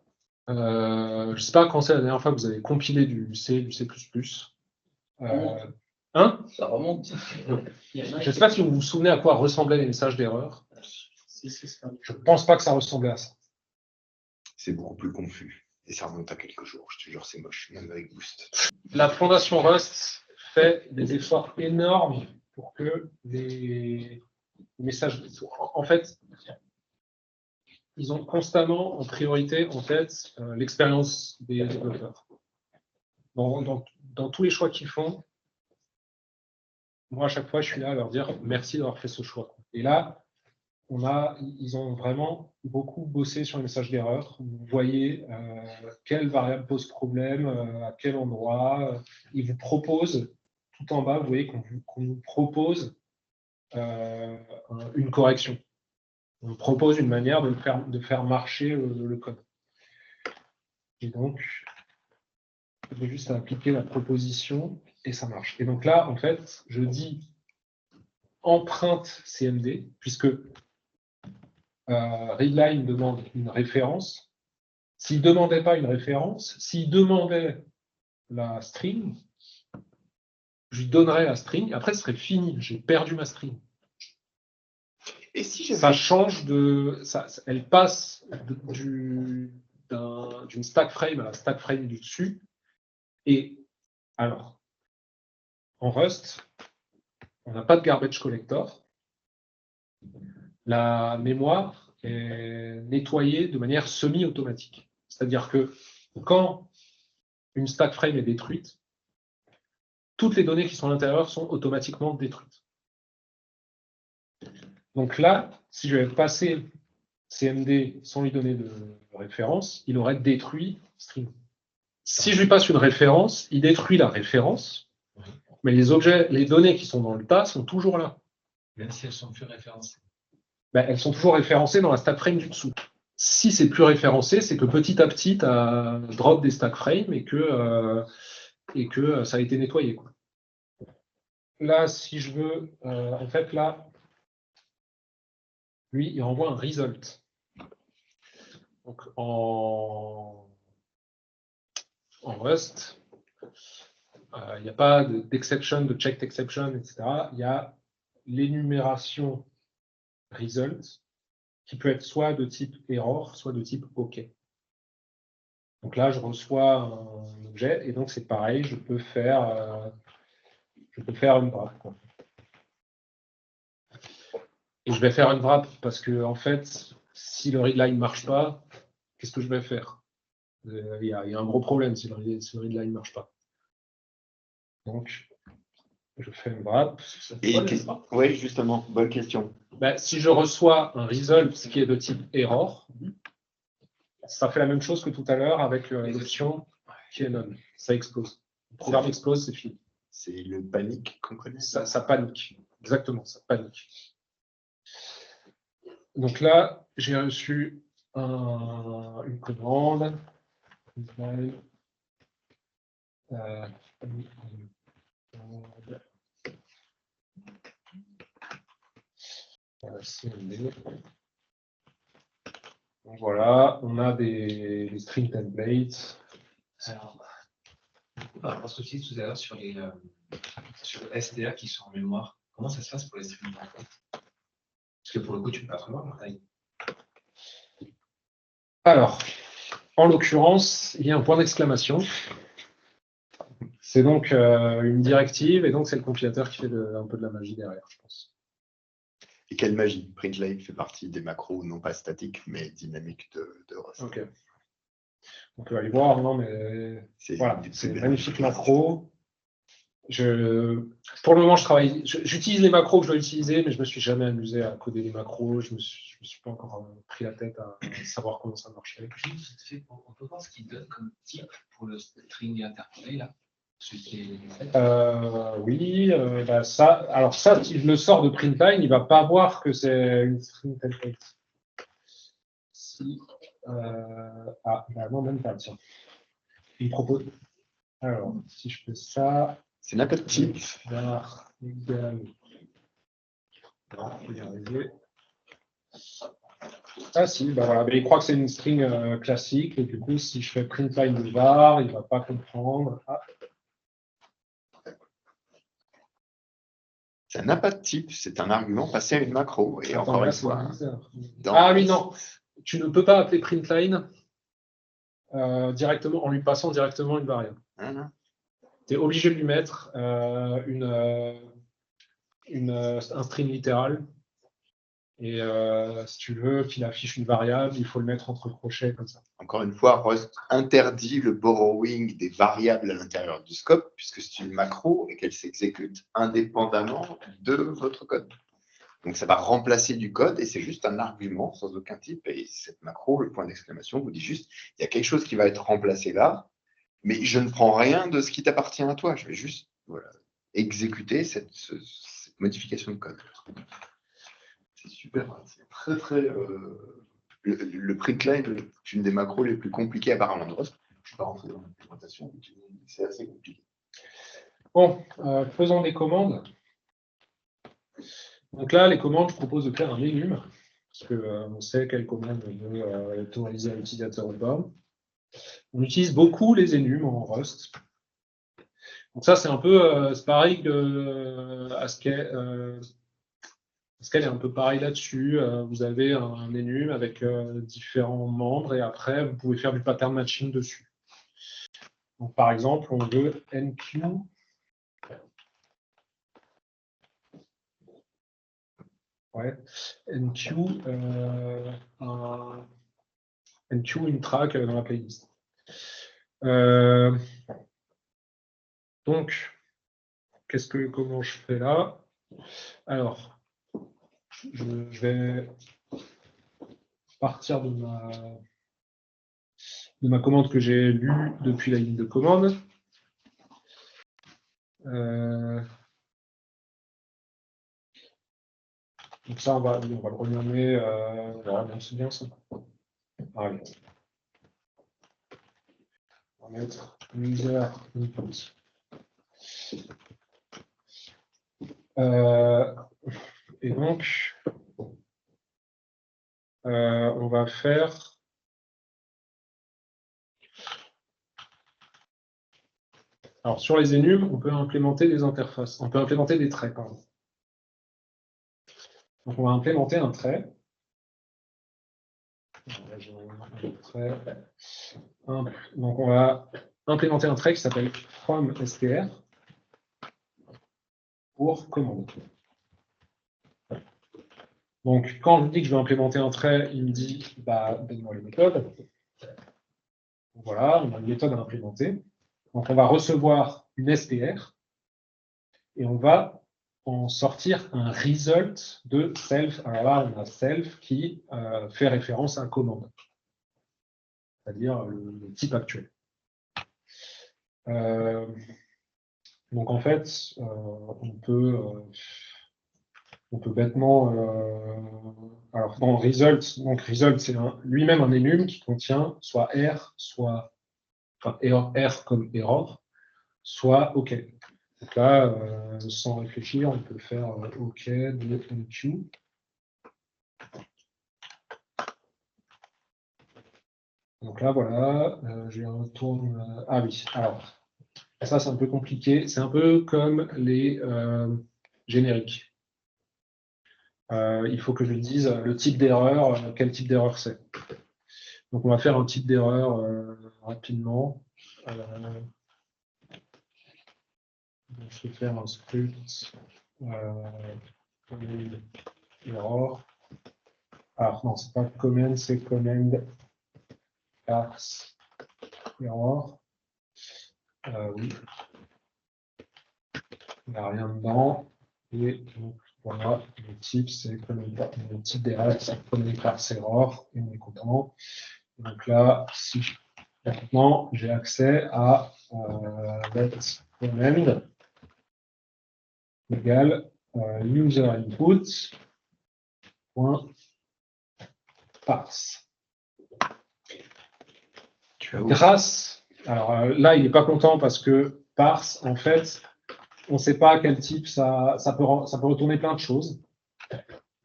je ne sais pas quand c'est la dernière fois que vous avez compilé du C, du C++. Hein? Ça remonte. Je ne sais pas si vous vous souvenez à quoi ressemblaient les messages d'erreur. Je ne pense pas que ça ressemblait à ça. C'est beaucoup plus confus. Et ça remonte à quelques jours. Je te jure, c'est moche, même avec Boost. La fondation Rust fait des efforts énormes pour que les messages. En fait, ils ont constamment en priorité en tête l'expérience des développeurs. Dans tous les choix qu'ils font, moi, à chaque fois, je suis là à leur dire merci d'avoir fait ce choix. Et là, ils ont vraiment beaucoup bossé sur les messages d'erreur. Vous voyez quelle variable pose problème, à quel endroit. Ils vous proposent, tout en bas, vous voyez qu'on vous propose une correction. On vous propose une manière de faire marcher le code. Et donc, j'ai juste à appliquer la proposition et ça marche. Et donc là, en fait, je dis empreinte CMD, puisque readline demande une référence. S'il ne demandait pas une référence, s'il demandait la string, je lui donnerais la string, après ce serait fini, j'ai perdu ma string. Et si Ça change elle passe d'une stack frame à la stack frame du dessus. Et alors, en Rust, on n'a pas de garbage collector. La mémoire est nettoyée de manière semi-automatique. C'est-à-dire que quand une stack frame est détruite, toutes les données qui sont à l'intérieur sont automatiquement détruites. Donc là, si je vais passer CMD sans lui donner de référence, il aurait détruit string. Si je lui passe une référence, il détruit la référence, mais les données qui sont dans le tas sont toujours là. Même si elles sont plus référencées. Elles sont toujours référencées dans la stack frame du dessous. Si c'est plus référencé, c'est que petit à petit, tu as drop des stack frames et que ça a été nettoyé, quoi. Là, si je veux, en fait, là, lui, il renvoie un result. Donc, en Rust, il n'y a pas d'exception, de checked exception, etc. Il y a l'énumération result qui peut être soit de type error, soit de type OK. Donc là, je reçois un objet et donc c'est pareil, je peux faire je peux faire une wrap, quoi. Et je vais faire une wrap parce que, en fait, si le readline ne marche pas, qu'est-ce que je vais faire? Il y a un gros problème si le readline ne marche pas. Donc, je fais une wrap. Oui, justement, bonne question. Ben, si je reçois un result qui est de type error, ça fait la même chose que tout à l'heure avec l'option qui est none. Ça explose. Le programme explose, c'est fini. C'est le panique qu'on connaît. Ça panique. Exactement, ça panique. Donc là, j'ai reçu une commande. CMD. Donc voilà, on a des string templates. Alors, par rapport à ce que tu disais tout à l'heure sur le SDA qui sont en mémoire, comment ça se passe pour les strings templates? Parce que pour le coup, tu ne peux pas prévoir leur taille. Alors, en l'occurrence, il y a un point d'exclamation. C'est donc une directive, et donc c'est le compilateur qui fait un peu de la magie derrière, je pense. Et quelle magie? Println fait partie des macros non pas statiques, mais dynamiques de Rust. Ok. On peut aller voir, non, mais voilà, c'est une magnifique macro. Pour le moment, j'utilise les macros que je dois utiliser, mais je ne me suis jamais amusé à coder les macros. Je ne me suis pas encore pris la tête à savoir comment ça marchait. On peut voir ce qu'il donne comme type pour le string interpolé, là. Oui, bah ça, alors ça, si je le sors de println, il ne va pas voir que c'est une string template. Si, bah non, même pas, tiens. Il propose. Alors, si je fais ça. C'est n'importe type. Var égal. Non, je vais y arriver. Ah si, bah voilà, mais il croit que c'est une string classique, et du coup, si je fais println de var, il ne va pas comprendre. Ah. Ça n'a pas de type, c'est un argument passé à une macro. Et Attends, encore là, une fois. Ah oui, non, tu ne peux pas appeler println directement en lui passant directement une variable. Tu es obligé de lui mettre un string littéral. Et si tu veux qu'il affiche une variable, il faut le mettre entre crochets comme ça. Encore une fois, Rust interdit le borrowing des variables à l'intérieur du scope, puisque c'est une macro et qu'elle s'exécute indépendamment de votre code. Donc ça va remplacer du code et c'est juste un argument sans aucun type. Et cette macro, le point d'exclamation, vous dit juste, il y a quelque chose qui va être remplacé là, mais je ne prends rien de ce qui t'appartient à toi. Je vais juste exécuter cette modification de code. C'est super, c'est très très. Le println est une des macros les plus compliquées apparemment de Rust. Je ne suis pas rentré dans l'implémentation, c'est assez compliqué. Bon, faisons des commandes. Donc là, les commandes, je propose de faire un enum, parce qu'on sait quelle commande veut autoriser à l'utilisateur ou pas. On utilise beaucoup les enums en Rust. Donc ça, c'est un peu c'est pareil que Haskell. Haskell est un peu pareil là-dessus. Vous avez un enum avec différents membres et après, vous pouvez faire du pattern matching dessus. Donc, par exemple, on veut NQ. Ouais, NQ, une track dans la playlist. Donc, comment je fais là? Alors, je vais partir de ma commande que j'ai lue depuis la ligne de commande. Donc ça, on va le renommer. Voilà, c'est bien ça. Allez. On va mettre user input. Et donc, on va faire. Alors, sur les enums, on peut implémenter des interfaces. On peut implémenter des traits, pardon. Donc, on va implémenter un trait. Donc, on va implémenter un trait qui s'appelle from str. pour commande. Donc, quand je dis que je vais implémenter un trait, il me dit, bah, donne-moi les méthodes. Voilà, on a une méthode à implémenter. Donc, on va recevoir une SPR et on va en sortir un result de self. Alors là, on a self qui fait référence à un commande, c'est-à-dire le type actuel. Donc, en fait, on peut bêtement. Alors, dans result, donc result, c'est lui-même un enum qui contient soit R, soit enfin, R comme error, soit OK. Donc là, sans réfléchir, on peut faire OK de NQ. Donc là, voilà, je retourne. Ah oui, alors, ça, c'est un peu compliqué. C'est un peu comme les génériques. Il faut que je dise le type d'erreur, quel type d'erreur c'est. Donc, on va faire un type d'erreur rapidement. Je vais faire un script error. Alors, non, c'est pas command, c'est command parse error. Oui. Il n'y a rien dedans. Et donc, voilà, le type, c'est le type d'erreur, c'est command parse error. Et on est content. Donc là, si maintenant j'ai accès à let command égale user input point parse. Grâce, alors là, il n'est pas content parce que parse, en fait, on ne sait à quel type ça peut retourner plein de choses.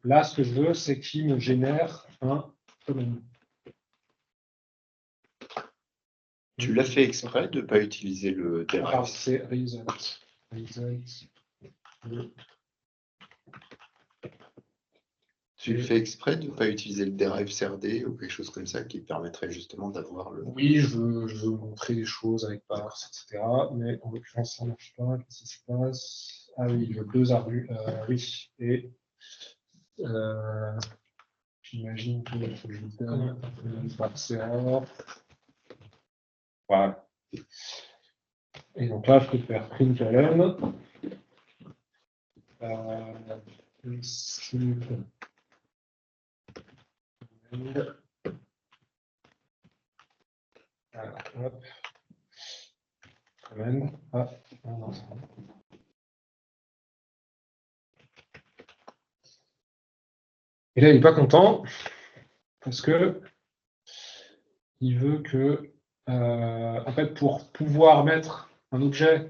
Là, ce que je veux, c'est qu'il me génère un command. Tu l'as fait exprès de ne pas utiliser le Alors, derive. c'est result. Tu le fais exprès de ne pas utiliser le derive CRD ou quelque chose comme ça qui permettrait justement d'avoir le. Oui, je veux montrer des choses avec parse, etc. Mais en l'occurrence, ça ne marche pas. Qu'est-ce qui se passe? Ah oui, le 2 argus. Oui. Et j'imagine que je donne une parse error. Voilà. Et donc là, je peux faire println. Alors, hop. Command. Ah, non, c'est bon. Et là, il n'est pas content parce que il veut que, en fait, pour pouvoir mettre un objet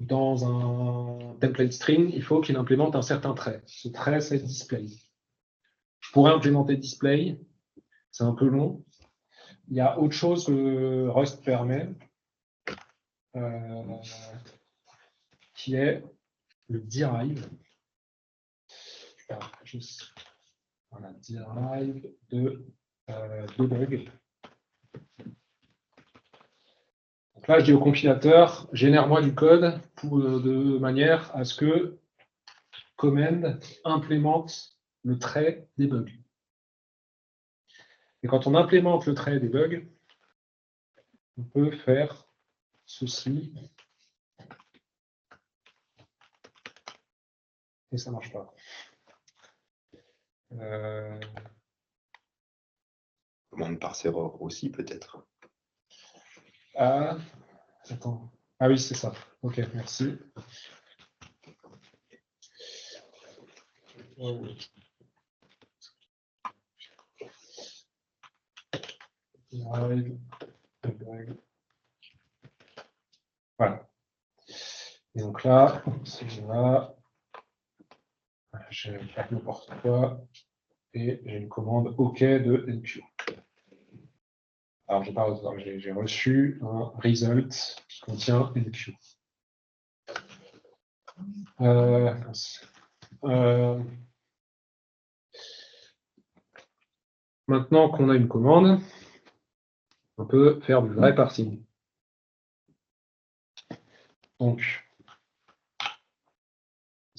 dans un template string, il faut qu'il implémente un certain trait. Ce trait, c'est display. Je pourrais implémenter display, c'est un peu long. Il y a autre chose que Rust permet, qui est le derive. Voilà, derive de debug. Donc là, je dis au compilateur, génère-moi du code de manière à ce que command implémente le trait debug. Et quand on implémente le trait debug, on peut faire ceci. Et ça ne marche pas. Commande parse error aussi peut-être. Ah, attends. Ah oui, c'est ça. Ok, merci. Voilà. Et donc là, si je vais, je vais faire n'importe quoi et j'ai une commande OK de NQ. Alors, j'ai reçu un result qui contient NQ. Maintenant qu'on a une commande, on peut faire du vrai parsing. Donc,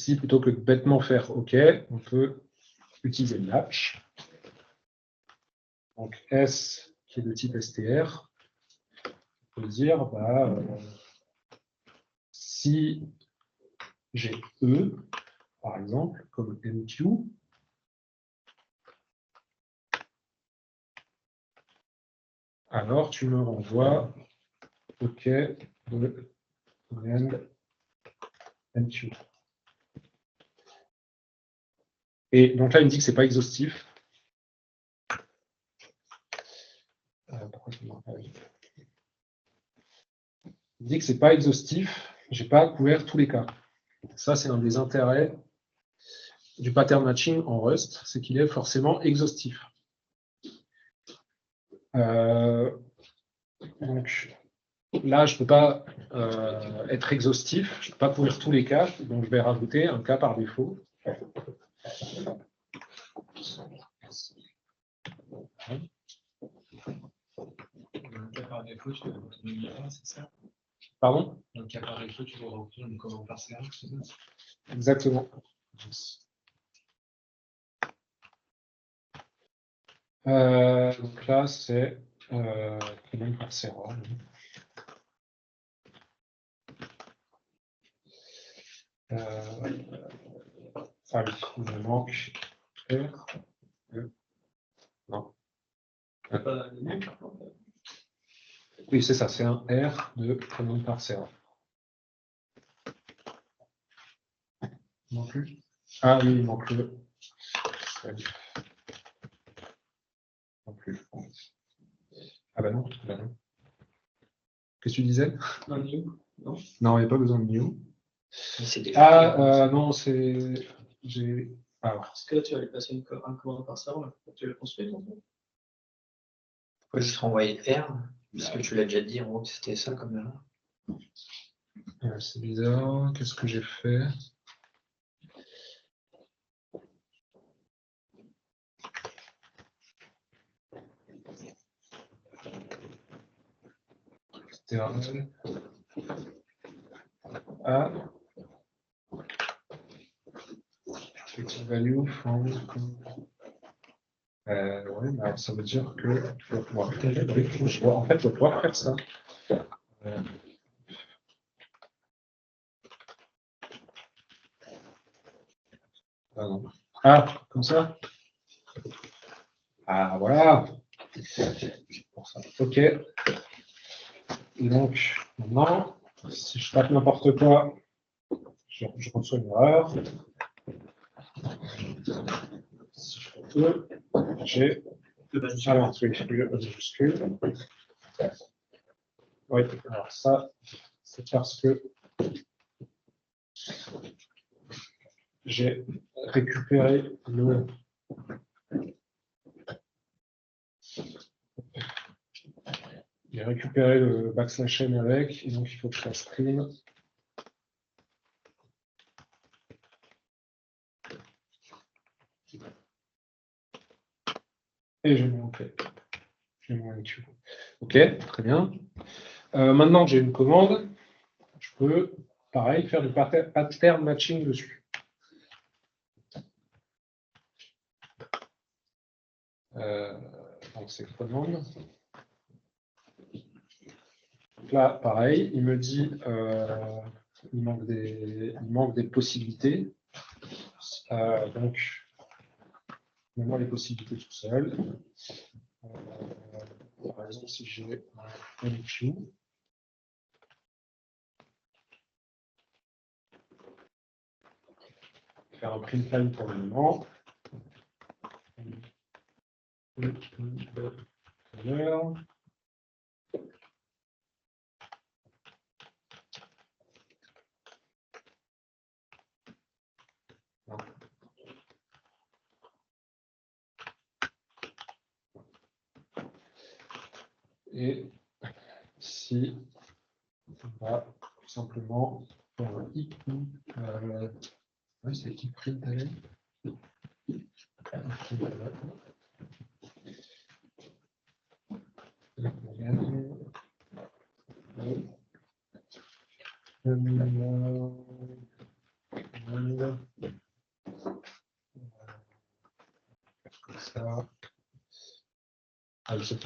Ici, plutôt que de bêtement faire OK, on peut utiliser le latch. Donc S qui est de type str, on peut dire si j'ai E, par exemple, comme MQ, alors tu me renvoies OK de MQ. Et donc là, il me dit que ce n'est pas exhaustif. Il dit que ce n'est pas exhaustif, je n'ai pas couvert tous les cas. Ça, c'est un des intérêts du pattern matching en Rust, c'est qu'il est forcément exhaustif. Donc là, je ne peux pas être exhaustif, je ne peux pas couvrir tous les cas, donc je vais rajouter un cas par défaut. Un cas par défaut, tu dois retourner une erreur, c'est ça? Pardon? Un cas par défaut, tu dois retourner une commande partielle, c'est ça? Exactement. Donc là, c'est commande partielle. Ah oui, il me manque R. Non. Oui, c'est ça, c'est un R de commande partielle. Il manque plus. Ah oui, il manque le. Non plus. Ah bah non. Qu'est-ce que tu disais? Un new, non? Non, il n'y a pas besoin de new. Non, c'est. Alors. Parce que là, tu vas aller passer un commande par serveur, tu l'as construit, en fait. Faut juste renvoyer R, parce que tu l'as déjà dit, en gros, c'était ça comme erreur. C'est bizarre, qu'est-ce que j'ai fait? C'était A. Value from. Oui, mais alors ça veut dire que je vais pouvoir en fait, je vais pouvoir faire ça. Ah, non. Ah, comme ça? Ah, voilà. Pour ça. OK. Et donc, maintenant, si je tape n'importe quoi, je reçois une erreur. Si je fais E, j'ai. Alors, oui, le majuscule. Oui, alors ça, c'est parce que j'ai récupéré le. J'ai récupéré le backslash n avec, et donc il faut que je fasse stream. Et j'ai mon OK. J'ai mon MQ. OK, très bien. Maintenant que j'ai une commande, je peux, pareil, faire du pattern matching dessus. Donc c'est commande. Donc là, pareil, il me dit il manque des possibilités. Donc, mets-moi les possibilités tout seul. Par exemple, si j'ai un MQ, faire un print time pour le moment. Et si on va tout simplement faire un i, oui, c'est i print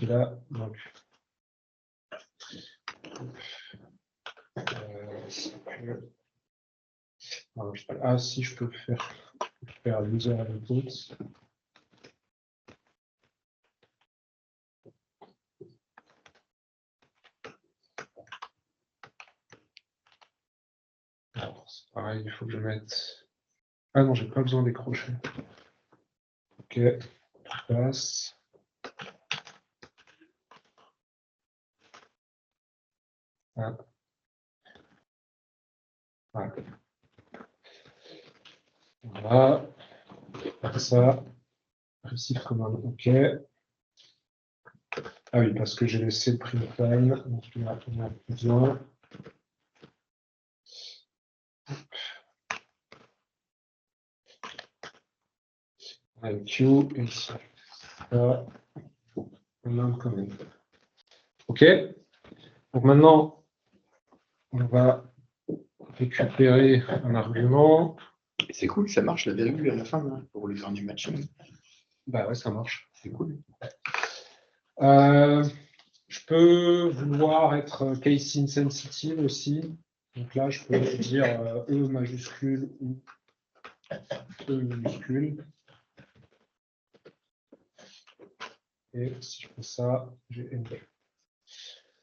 qui est là. Donc, ah, si je peux faire user input. Alors, c'est pareil, il faut que je mette. Ah non, j'ai pas besoin des crochets. Ok, passe. Ah. Voilà. Voilà. Faire ça. Récif commande. Ok. Ah oui, parce que j'ai laissé le print time. Donc il y a besoin. Q et ici. Ça. Ok. Donc maintenant, on va récupérer un argument. C'est cool, ça marche la virgule à la fin hein, pour le faire du matching. Bah ouais, ça marche. C'est cool. Je peux vouloir être case insensitive aussi. Donc là, je peux dire E majuscule ou E minuscule. Et si je fais ça, j'ai Enter.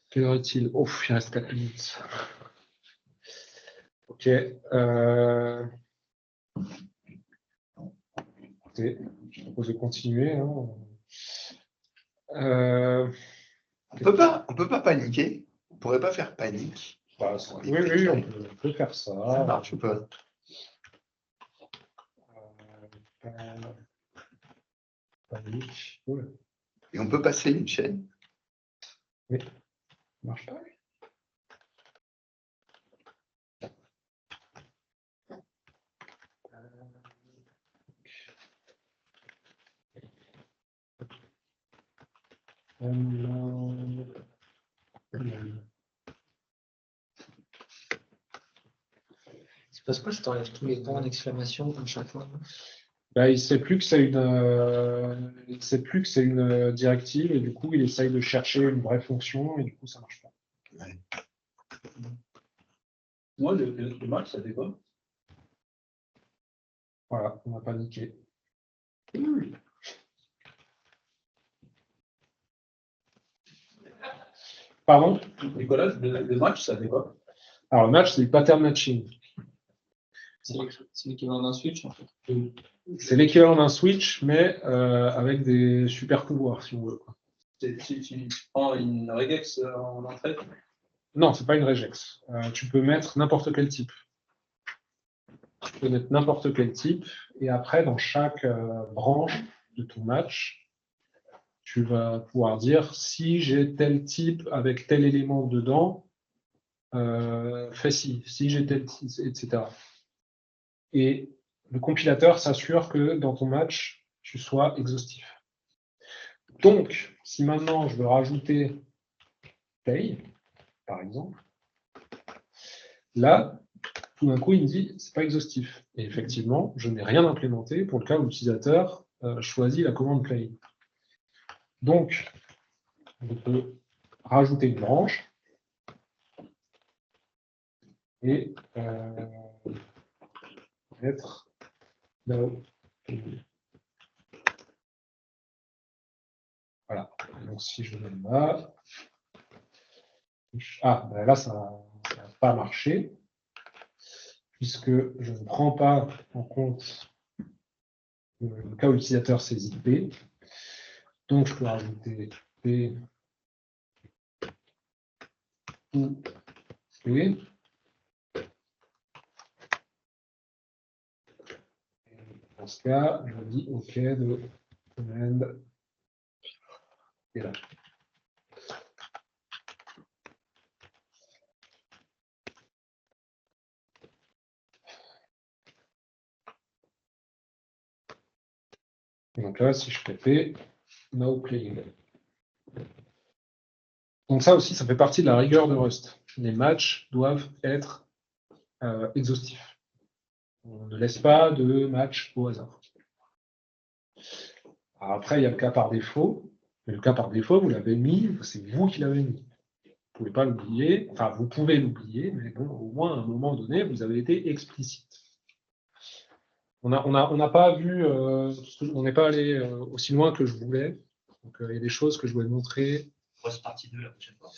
Quelle heure est-il? Oh, il reste 4 minutes. Ok. Écoutez, je propose de continuer. Hein. On peut pas paniquer. On pourrait pas faire panique. Bah, oui, on peut faire ça. Ça marche pas. Panique. Ouais. Et on peut passer une chaîne. Oui, ça marche pas. C'est parce que ça t'enlève tous les points d'exclamation à chaque fois. Bah, il ne sait plus que c'est une directive et du coup il essaye de chercher une vraie fonction et du coup ça ne marche pas. Ouais. Moi, le match, ça fait quoi? Voilà, on n'a pas niqué. Pardon? Nicolas, le match, ça fait quoi? Alors le match, c'est du pattern matching. C'est l'équivalent d'un switch, en fait. C'est l'équivalent d'un switch, mais avec des super pouvoirs, si on veut. Tu prends une regex en entrée? Non, c'est pas une regex. Tu peux mettre n'importe quel type. Tu peux mettre n'importe quel type, et après, dans chaque branche de ton match, tu vas pouvoir dire si j'ai tel type avec tel élément dedans, fais ci, si j'ai tel type, etc. Et le compilateur s'assure que dans ton match, tu sois exhaustif. Donc, si maintenant je veux rajouter pay, par exemple, là, tout d'un coup, il me dit c'est pas exhaustif. Et effectivement, je n'ai rien implémenté pour le cas où l'utilisateur choisit la commande play. Donc, on peut rajouter une branche et mettre no. Voilà. Donc, si je mets là, ben là, ça n'a pas marché, puisque je ne prends pas en compte le cas où l'utilisateur saisit P. Donc, je peux rajouter P ou P. Dans ce cas, je dis OK de command et là. Et donc là, si je fais P, no playing. Donc ça aussi, ça fait partie de la rigueur de Rust. Les matchs doivent être exhaustifs. On ne laisse pas de match au hasard. Alors après, il y a le cas par défaut, Mais le cas par défaut, vous l'avez mis, c'est vous qui l'avez mis. Vous ne pouvez pas l'oublier, enfin, vous pouvez l'oublier, mais bon, au moins, à un moment donné, vous avez été explicite. On n'a pas vu, on n'est pas allé aussi loin que je voulais. Donc, il y a des choses que je voulais montrer. Partie 2 la prochaine fois.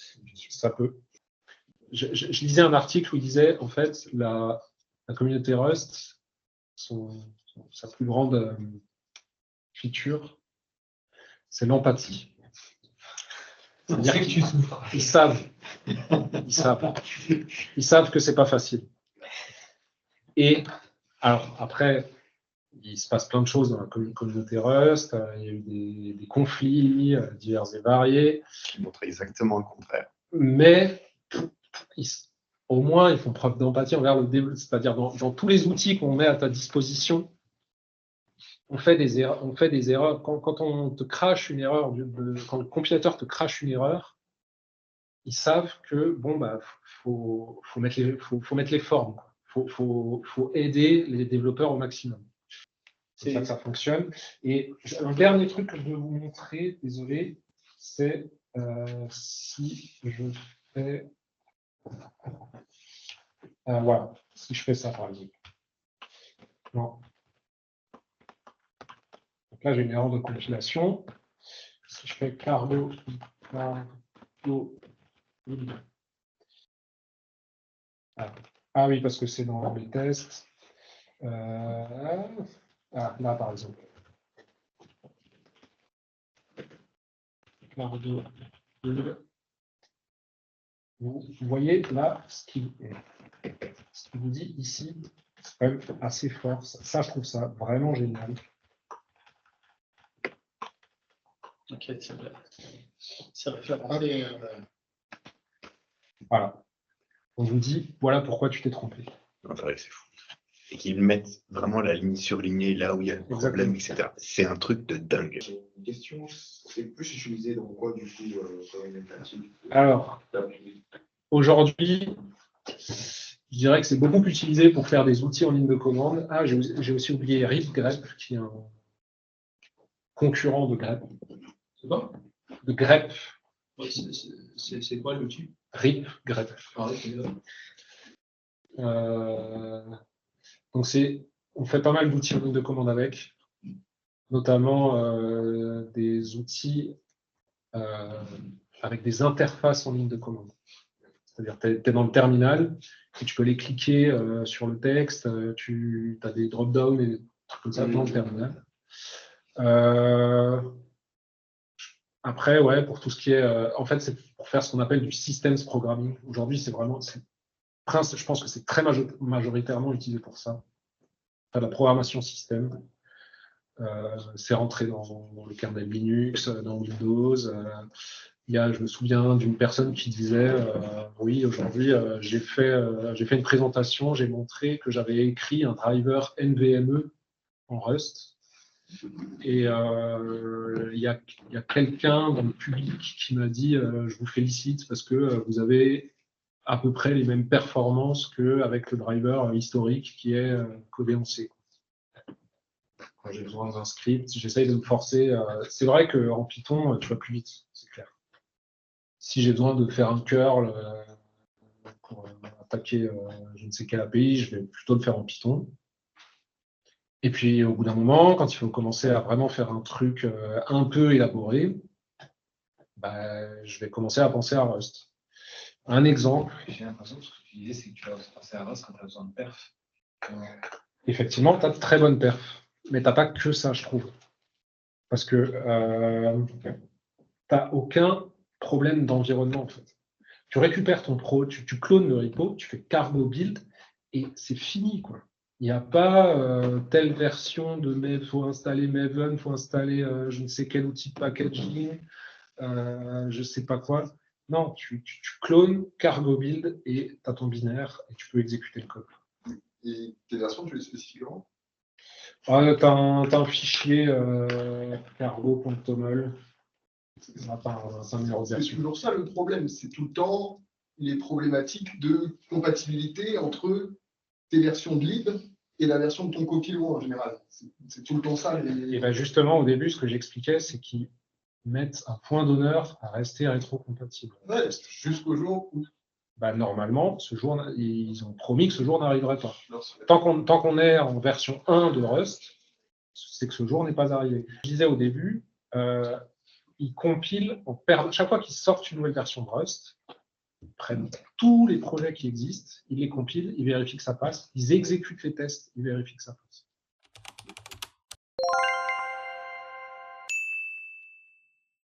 Ça peut. Je lisais un article où il disait, en fait, la communauté Rust, sa plus grande feature, c'est l'empathie. C'est-à-dire que tu souffres. ils savent que c'est pas facile. Et alors après, il se passe plein de choses dans la communauté Rust. Il y a eu des conflits divers et variés. Qui montre exactement le contraire. Mais au moins, ils font preuve d'empathie envers le développeur. C'est-à-dire dans tous les outils qu'on met à ta disposition, on fait des erreurs. Quand on te crache une erreur, quand le compilateur te crache une erreur, ils savent que bon bah faut mettre les formes. Faut aider les développeurs au maximum. C'est ça que ça fonctionne. Et un dernier truc que je veux vous montrer, désolé, c'est si je fais voilà, si je fais ça par exemple. Non. Donc là j'ai une erreur de compilation. Si je fais cargo ah oui, parce que c'est dans les tests. Là, par exemple. Vous voyez là ce qui vous dit ici, c'est quand même assez fort. Ça, je trouve ça vraiment génial. Ok, c'est vrai. Ça va faire penser. Voilà. On vous dit, voilà pourquoi tu t'es trompé. C'est fou. Et qu'ils mettent vraiment la ligne surlignée là où il y a le problème, etc. C'est un truc de dingue. Une question, c'est plus utilisé dans quoi du coup comme une pratique? Alors, aujourd'hui, je dirais que c'est beaucoup plus utilisé pour faire des outils en ligne de commande. Ah, j'ai aussi oublié RipGrep, qui est un concurrent de grep. C'est quoi? De grep. Ouais, c'est quoi l'outil? RipGrep. Ah, ouais, c'est donc on fait pas mal d'outils en ligne de commande avec, notamment des outils avec des interfaces en ligne de commande. C'est-à-dire que tu es dans le terminal et tu peux les cliquer sur le texte, tu as des drop-down et des trucs comme ça dans le terminal. Après, ouais, pour tout ce qui est... en fait, c'est pour faire ce qu'on appelle du systems programming. Aujourd'hui, c'est vraiment... je pense que c'est très majoritairement utilisé pour ça. Enfin, la programmation système. C'est rentré dans le kernel Linux, dans Windows. Je me souviens d'une personne qui disait oui, aujourd'hui, j'ai fait une présentation, j'ai montré que j'avais écrit un driver NVMe en Rust. Et il y a quelqu'un dans le public qui m'a dit je vous félicite parce que vous avez à peu près les mêmes performances qu'avec le driver historique qui est codé en C. Quand j'ai besoin d'un script, j'essaye de me forcer. C'est vrai qu'en Python, tu vas plus vite, c'est clair. Si j'ai besoin de faire un curl pour attaquer je ne sais quelle API, je vais plutôt le faire en Python. Et puis, au bout d'un moment, quand il faut commencer à vraiment faire un truc un peu élaboré, je vais commencer à penser à Rust. Un exemple. J'ai l'impression que ce que tu disais, c'est que tu vas penser à Rust quand tu as besoin de perf. Effectivement, tu as de très bonnes perfs. Mais tu n'as pas que ça, je trouve. Parce que tu n'as aucun problème d'environnement, en fait. Tu récupères ton pro, tu clones le repo, tu fais cargo build, et c'est fini, quoi. Il n'y a pas telle version de Maven, il faut installer Maven, il faut installer je ne sais quel outil de packaging, je ne sais pas quoi. Non, tu clones cargo build et tu as ton binaire et tu peux exécuter le code. Et tes versions, tu les spécifies comment? Tu as un fichier cargo.toml. C'est un numéro de C'est version. toujours ça le problème, c'est tout le temps les problématiques de compatibilité entre tes versions de lib et la version de ton copilot en général. C'est tout le temps ça. Et bien justement, au début, ce que j'expliquais, c'est qu'il mettent un point d'honneur à rester rétrocompatible. Ouais, jusqu'au jour où. Bah, normalement, ils ont promis que ce jour n'arriverait pas. Lorsque- Tant qu'on est en version 1 de Rust, c'est que ce jour n'est pas arrivé. Je disais au début, ils compilent, chaque fois qu'ils sortent une nouvelle version de Rust, ils prennent tous les projets qui existent, ils les compilent, ils vérifient que ça passe, ils exécutent les tests, ils vérifient que ça passe.